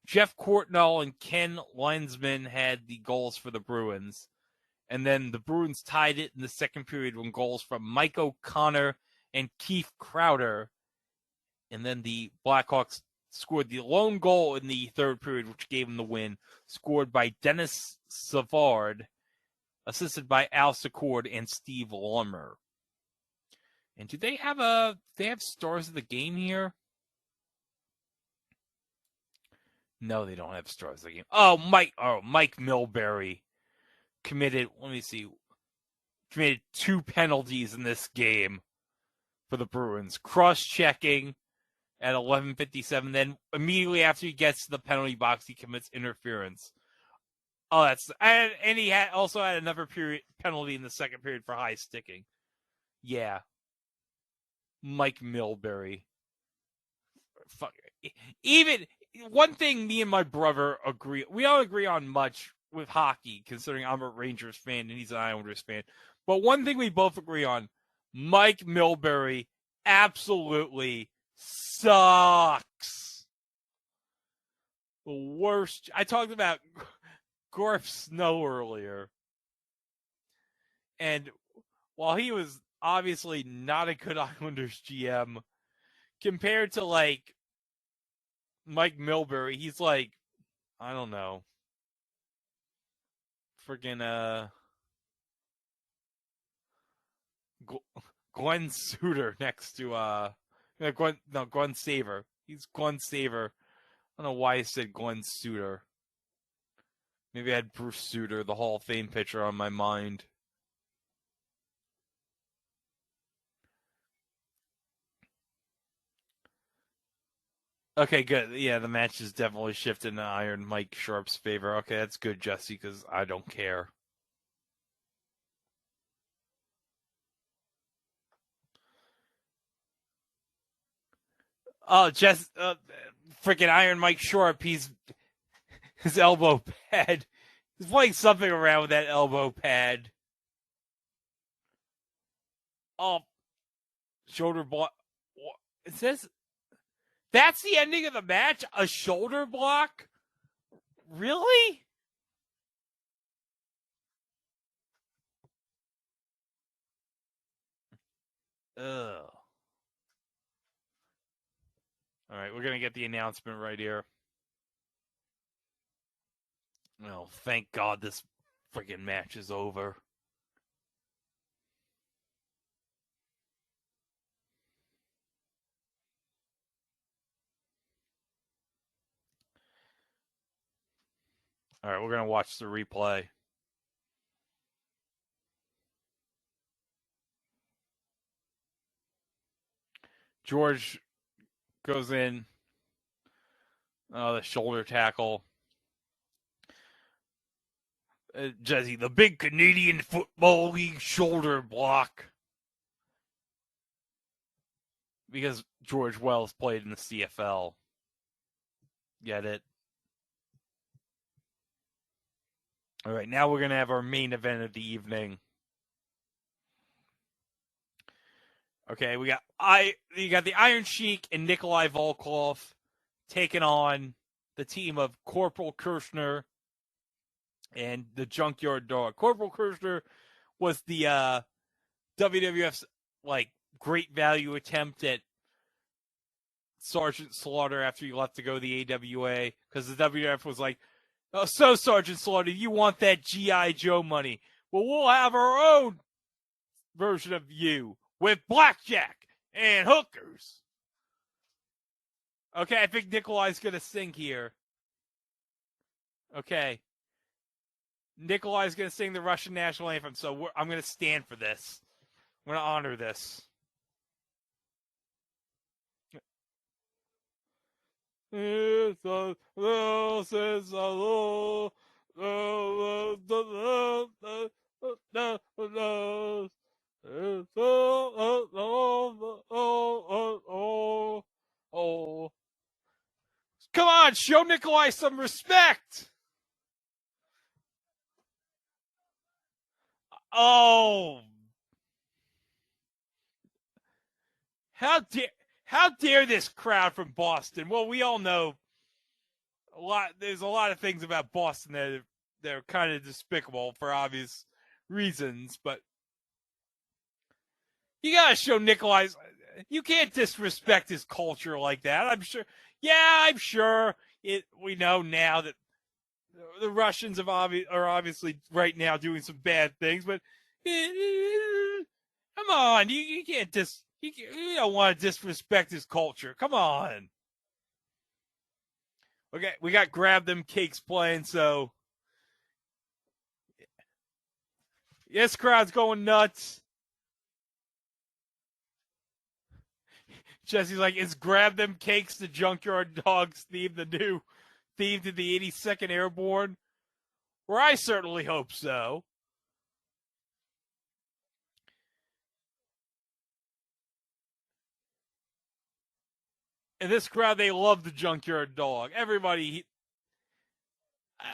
Jeff Courtnall and Ken Lensman had the goals for the Bruins. And then the Bruins tied it in the second period with goals from Mike O'Connor and Keith Crowder. And then the Blackhawks scored the lone goal in the third period, which gave them the win, scored by Dennis Savard, assisted by Al Secord and Steve Larmer. And do they have stars of the game here? No, they don't have stars of the game. Mike Milbury committed 2 penalties in this game for the Bruins. Cross-checking at 11:57. Then immediately after he gets to the penalty box, he commits interference. And he also had another penalty in the second period for high sticking. Yeah. Mike Milbury. Fuck. Even one thing me and my brother agree. We don't agree on much with hockey, considering I'm a Rangers fan and he's an Islanders fan. But one thing we both agree on, Mike Milbury absolutely sucks. The worst. I talked about Gorf Snow earlier. And while he was obviously not a good Islanders GM, compared to like Mike Milbury, he's like, I don't know, freaking Glenn Suter next to Glenn Saver. He's Glenn Saver. I don't know why I said Glenn Suter. Maybe I had Bruce Suter, the Hall of Fame pitcher, on my mind. Okay, good. Yeah, the match is definitely shifted in Iron Mike Sharp's favor. Okay, that's good, Jesse, because I don't care. Oh, just freaking Iron Mike Sharp. He's his elbow pad. He's playing something around with that elbow pad. Oh, shoulder block. It says that's the ending of the match. A shoulder block. Really? Ugh. All right, we're gonna get the announcement right here. Oh, thank God this freaking match is over. All right, we're gonna watch the replay. George goes in. The shoulder tackle. Jesse, the big Canadian Football League shoulder block. Because George Wells played in the CFL. Get it? All right, now we're going to have our main event of the evening. Okay, you got the Iron Sheik and Nikolai Volkov taking on the team of Corporal Kirshner and the Junkyard Dog. Corporal Kirshner was the WWF's like great value attempt at Sergeant Slaughter after he left to go to the AWA, because the WWF was like, oh, so Sergeant Slaughter, you want that G.I. Joe money? Well, we'll have our own version of you with blackjack and hookers. Okay, I think Nikolai's going to sing here. Okay. Nikolai's going to sing the Russian national anthem, so I'm going to stand for this. I'm going to honor this. It's a Come on, show Nikolai some respect. Oh, how dare this crowd from Boston? Well, we all know there's a lot of things about Boston that are kind of despicable for obvious reasons, but you gotta show Nikolai's. You can't disrespect his culture like that. I'm sure. Yeah, I'm sure. We know now that the Russians are obviously right now doing some bad things, but come on, you can't you don't want to disrespect his culture. Come on. Okay, we got Grab Them Cakes playing, so this crowd's going nuts. Jesse's like, is Grab Them Cakes the Junkyard Dogs theme, the new theme to the 82nd Airborne? Well, I certainly hope so. And this crowd, they love the Junkyard Dog. Everybody,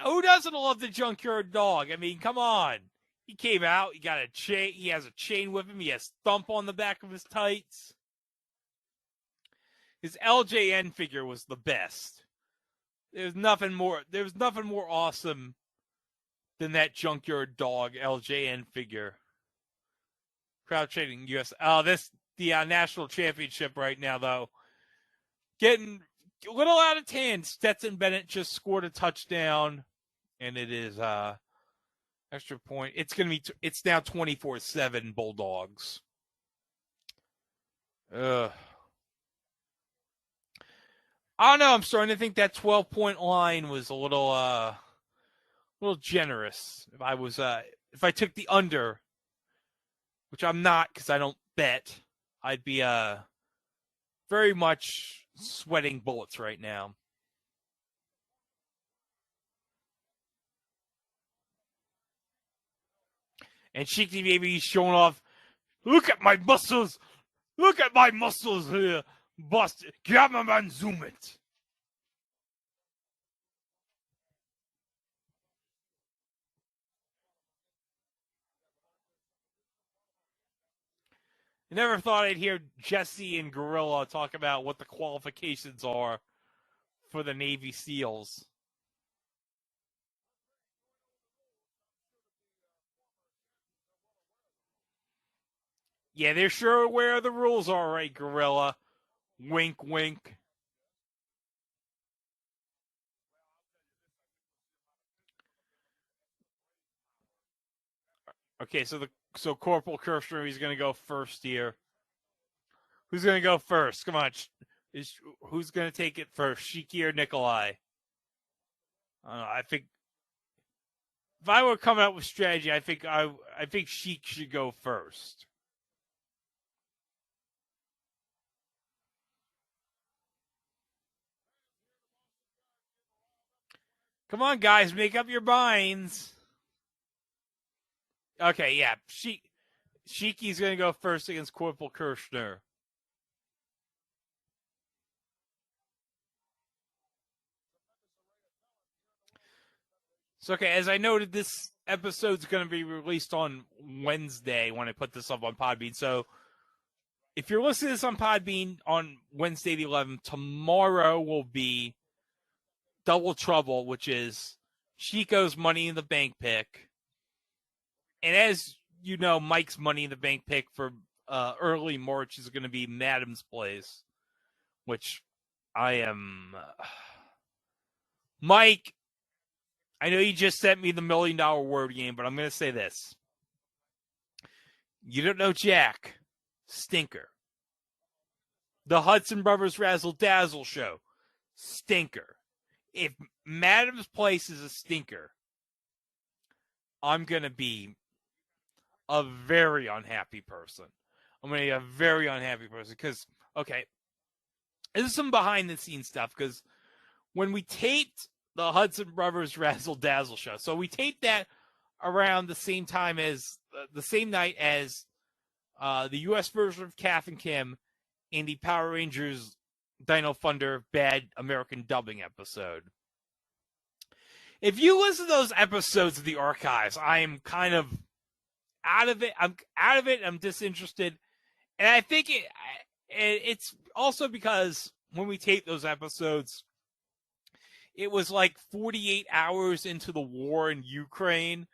who doesn't love the Junkyard Dog? I mean, come on. He came out. He got a chain. He has a chain with him. He has Thump on the back of his tights. His LJN figure was the best. There's nothing more awesome than that junkyard dog LJN figure. Crowd trading US. Oh, this the national championship right now though. Getting a little out of hand. Stetson Bennett just scored a touchdown, and it is extra point. It's gonna be. It's now 24-7 Bulldogs. Ugh. I don't know. I'm starting to think that 12-point line was a little generous. If I took the under, which I'm not because I don't bet, I'd be very much sweating bullets right now. And Cheeky Baby showing off. Look at my muscles. Look at my muscles here. Bust. Cameraman, zoom it. I never thought I'd hear Jesse and Gorilla talk about what the qualifications are for the Navy SEALs. Yeah, they're sure aware the rules are, right, Gorilla? Wink, wink. Okay, so Corporal Kirshner, he's going to go first here. Who's going to go first? Come on. Who's going to take it first, Shiki or Nikolai? I think if I were coming up with strategy, I think Sheik should go first. Come on, guys, make up your minds. Okay, yeah, Shiki's going to go first against Corporal Kirshner. So, okay, as I noted, this episode's going to be released on Wednesday when I put this up on Podbean. So, if you're listening to this on Podbean on Wednesday the 11th, tomorrow will be Double Trouble, which is Chico's Money in the Bank pick. And as you know, Mike's Money in the Bank pick for early March is going to be Madam's Place, which I am. Mike, I know you just sent me the $1 million word game, but I'm going to say this. You don't know Jack. Stinker. The Hudson Brothers Razzle Dazzle show. Stinker. If Madam's Place is a stinker, I'm going to be a very unhappy person. I'm going to be a very unhappy person because, okay, this is some behind the scenes stuff because when we taped the Hudson Brothers Razzle Dazzle show, so we taped that around the same time as, the same night as the U.S. version of Kath and Kim and the Power Rangers Dino Thunder Bad American Dubbing episode. If you listen to those episodes of the archives, I am kind of out of it. I'm out of it. I'm disinterested. And I think it's also because when we taped those episodes, it was like 48 hours into the war in Ukraine.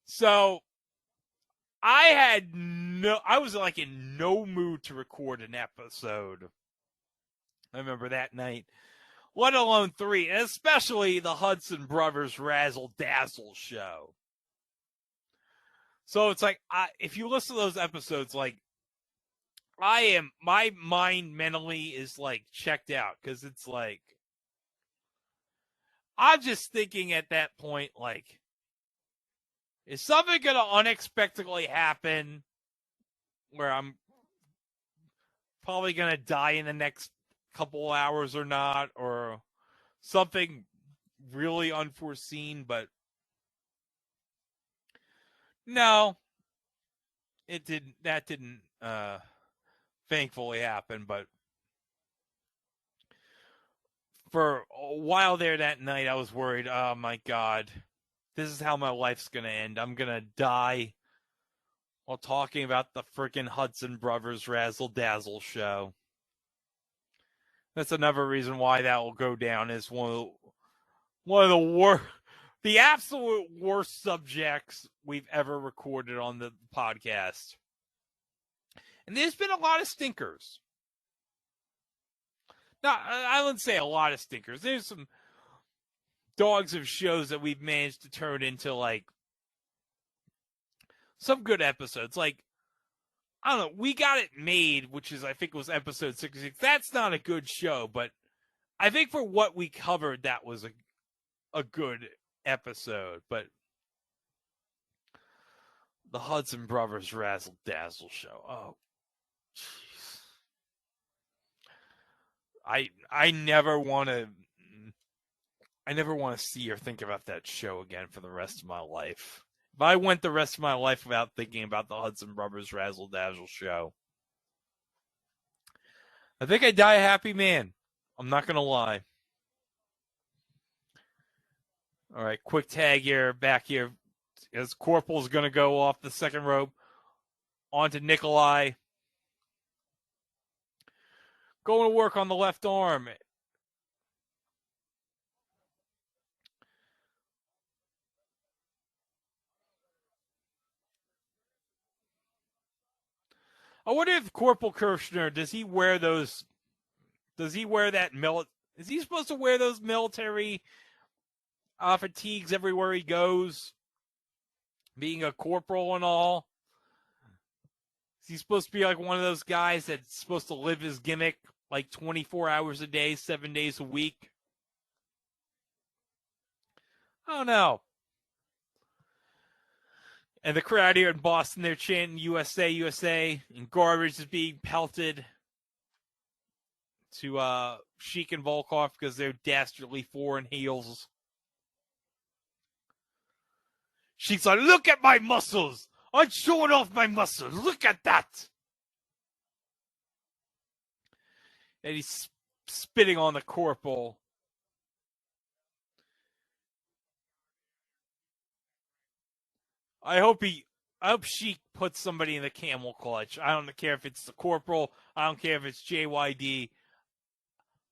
So I was like in no mood to record an episode. I remember that night, let alone 3, and especially the Hudson Brothers Razzle Dazzle show. So it's like, if you listen to those episodes, like, my mind mentally is like checked out because it's like, I'm just thinking at that point, like, is something going to unexpectedly happen where I'm probably going to die in the next couple hours or not, or something really unforeseen? But no, that didn't thankfully happen. But for a while there that night, I was worried, oh my God, this is how my life's going to end. I'm going to die while talking about the freaking Hudson Brothers Razzle Dazzle show. That's another reason why that will go down as one of the worst, the absolute worst subjects we've ever recorded on the podcast. And there's been a lot of stinkers. Now, I wouldn't say a lot of stinkers. There's some dogs of shows that we've managed to turn into like some good episodes. Like, I don't know, We Got It Made, which is, I think, was episode 66. That's not a good show, but I think for what we covered, that was a good episode. But the Hudson Brothers Razzle Dazzle show. Oh, jeez. I never want to. I never want to see or think about that show again for the rest of my life. If I went the rest of my life without thinking about the Hudson Brothers Razzle Dazzle show, I think I'd die a happy man. I'm not going to lie. All right, quick tag here, back here. As Corporal's going to go off the second rope onto Nikolai. Going to work on the left arm. I wonder if Corporal Kirshner, does he wear those? Does he wear that Is he supposed to wear those military fatigues everywhere he goes? Being a corporal and all? Is he supposed to be like one of those guys that's supposed to live his gimmick like 24 hours a day, 7 days a week? I don't know. And the crowd here in Boston, they're chanting USA, USA, and garbage is being pelted to Sheik and Volkov because they're dastardly foreign heels. Sheik's like, look at my muscles. I'm showing off my muscles. Look at that. And he's spitting on the corporal. I hope Sheik puts somebody in the camel clutch. I don't care if it's the corporal. I don't care if it's JYD.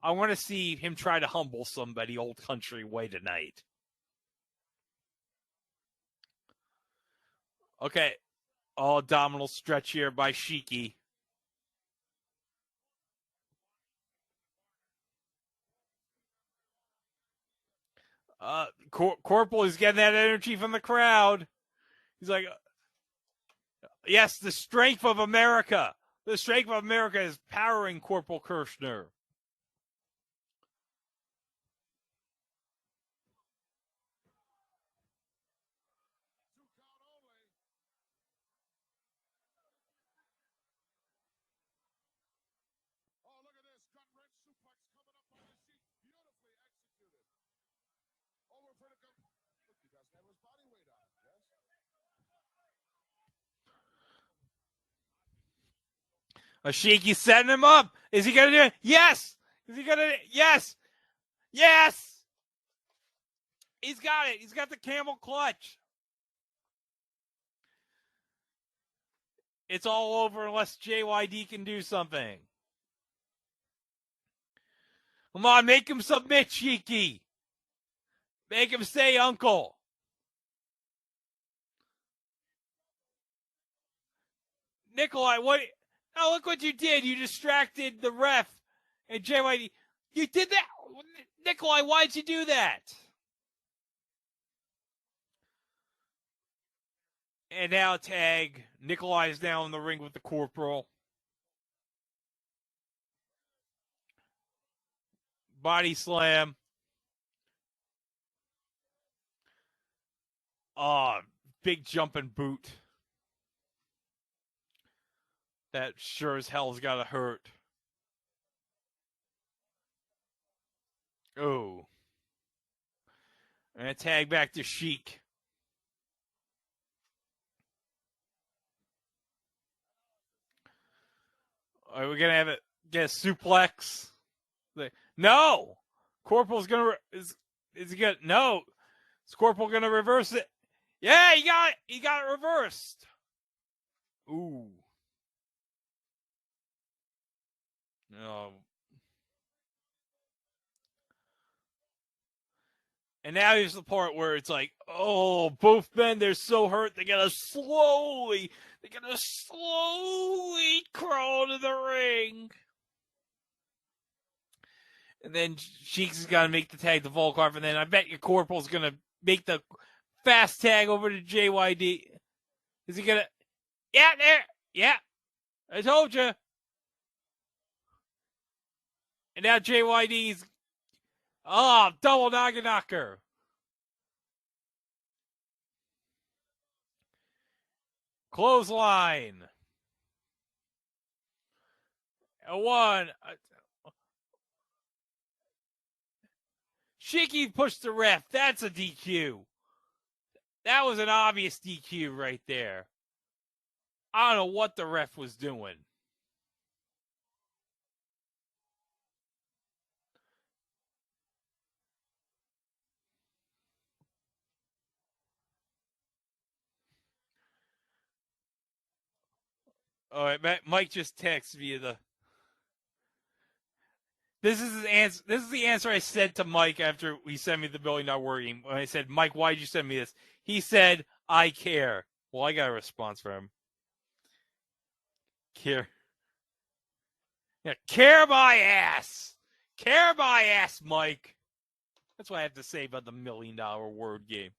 I want to see him try to humble somebody old country way tonight. Okay. All abdominal stretch here by Sheiky. Corporal is getting that energy from the crowd. He's like, yes, the strength of America. The strength of America is powering Corporal Kirshner. Ashiki setting him up. Is he going to do it? Yes. Is he going to? Yes. Yes. He's got it. He's got the camel clutch. It's all over unless JYD can do something. Come on, make him submit, Shiki. Make him say uncle. Nikolai, what? Oh, look what you did. You distracted the ref. And JYD, you did that? Nikolai, why'd you do that? And now tag. Nikolai is now in the ring with the corporal. Body slam. Oh, big jumping boot. That sure as hell's gotta hurt. Oh. And a tag back to Sheik. Are we gonna have it get a suplex? No! Corporal's gonna is he gonna no? Is Corporal gonna reverse it? Yeah, he got it. He got it reversed. Ooh. No. And now here's the part where it's like, oh, both men, they're so hurt, they gotta slowly crawl to the ring. And then Sheik's is gonna make the tag to Volkov, and then I bet your Corporal's gonna make the fast tag over to JYD. Is he gonna? Yeah, there. Yeah, I told you. And now JYD's double knocker. Clothesline. A one. Shiki pushed the ref. That's a DQ. That was an obvious DQ right there. I don't know what the ref was doing. All right, Mike just texted me the. This is his answer. This is the answer I said to Mike after he sent me the $1 Million War Game. When I said, Mike, why'd you send me this? He said, I care. Well, I got a response from him. Care. Yeah, care my ass. Care my ass, Mike. That's what I have to say about the $1 Million Word Game.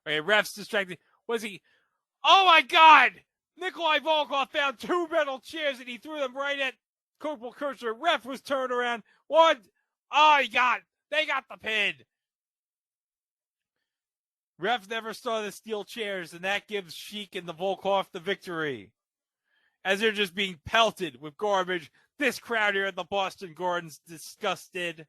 Okay, ref's distracted. Was he? Oh my God! Nikolai Volkov found 2 metal chairs and he threw them right at Corporal Kirchner. Ref was turned around. One. Oh, they got the pin. Ref never saw the steel chairs, and that gives Sheik and the Volkov the victory. As they're just being pelted with garbage, this crowd here at the Boston Garden's disgusted.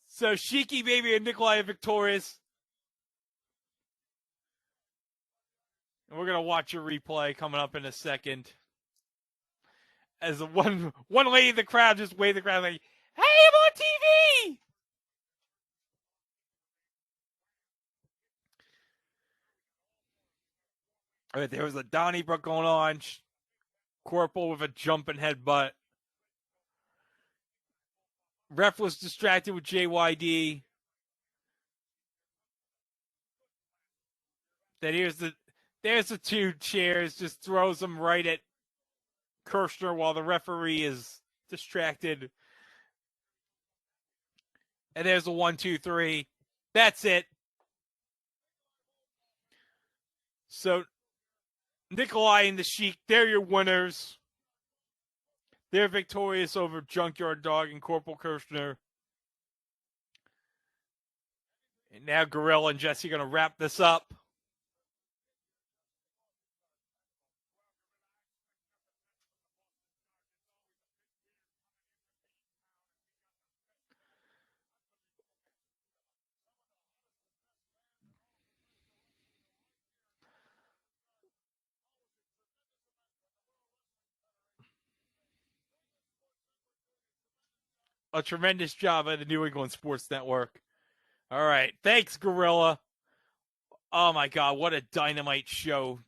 So Shiki, Baby, and Nikolai are victorious. And we're going to watch a replay coming up in a second. As the one lady in the crowd just waved the crowd like, hey, I'm on TV! All right, there was a Donnybrook going on. Corporal with a jumping headbutt. Ref was distracted with JYD. Then there's the 2 chairs, just throws them right at Kirchner while the referee is distracted. And there's a 1, 2, 3. That's it. So Nikolai and the Sheik, they're your winners. They're victorious over Junkyard Dog and Corporal Kirchner. And now Gorilla and Jesse are going to wrap this up. A tremendous job by the New England Sports Network. All right. Thanks, Gorilla. Oh, my God. What a dynamite show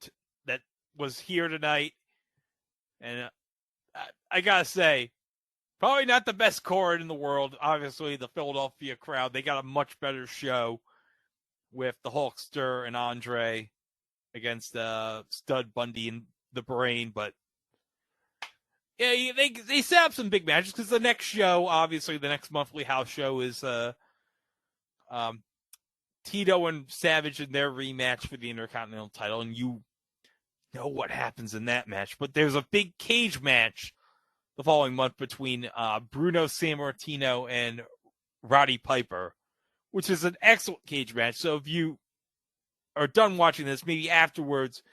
that was here tonight. And I got to say, probably not the best card in the world. Obviously, the Philadelphia crowd, they got a much better show with the Hulkster and Andre against Stud Bundy and the Brain. But yeah, they set up some big matches because the next show, obviously, the next monthly house show is Tito and Savage in their rematch for the Intercontinental title, and you know what happens in that match. But there's a big cage match the following month between Bruno Sammartino and Roddy Piper, which is an excellent cage match. So if you are done watching this, maybe afterwards,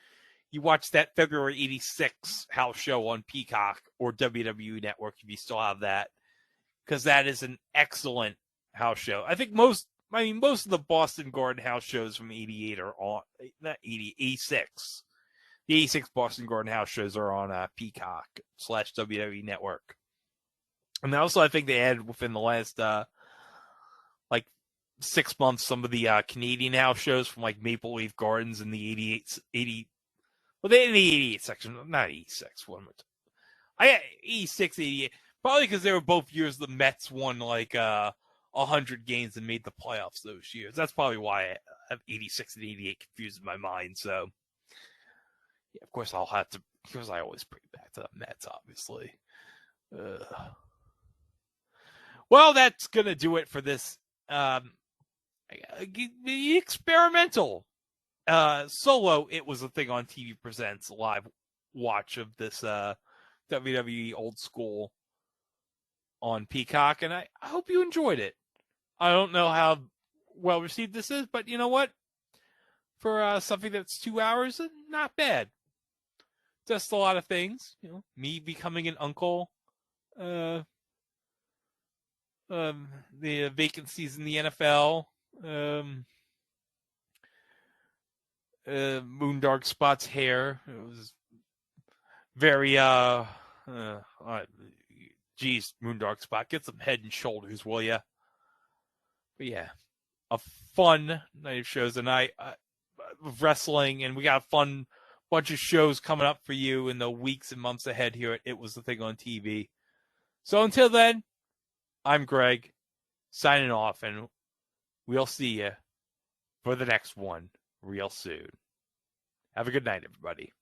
you watch that February 86 house show on Peacock or WWE Network if you still have that, because that is an excellent house show. I think most of the Boston Garden house shows from 88 are on, not 80, 86. The 86 Boston Garden house shows are on Peacock / WWE Network. And also, I think they added within the last 6 months some of the Canadian house shows from like Maple Leaf Gardens in the 88, Well, they in the 88 section, not 86. What am I 86, 88. Probably because they were both years the Mets won like 100 games and made the playoffs those years. That's probably why I have 86 and 88 confused in my mind. So, yeah, of course, I'll have to, because I always bring back to the Mets, obviously. Well, that's going to do it for this experimental solo It Was a Thing on TV Presents live watch of this WWE Old School on Peacock, and I hope you enjoyed it. I don't know how well received this is, but you know what? For something that's 2 hours, not bad. Just a lot of things. You know, me becoming an uncle, the vacancies in the NFL, Moondark Spot's hair. It was very geez, Moondark Spot, get some head and shoulders, will ya? But yeah, a fun night of shows tonight of wrestling, and we got a fun bunch of shows coming up for you in the weeks and months ahead here at It Was the Thing on TV. So until then, I'm Greg, signing off, and we'll see you for the next one real soon. Have a good night, everybody.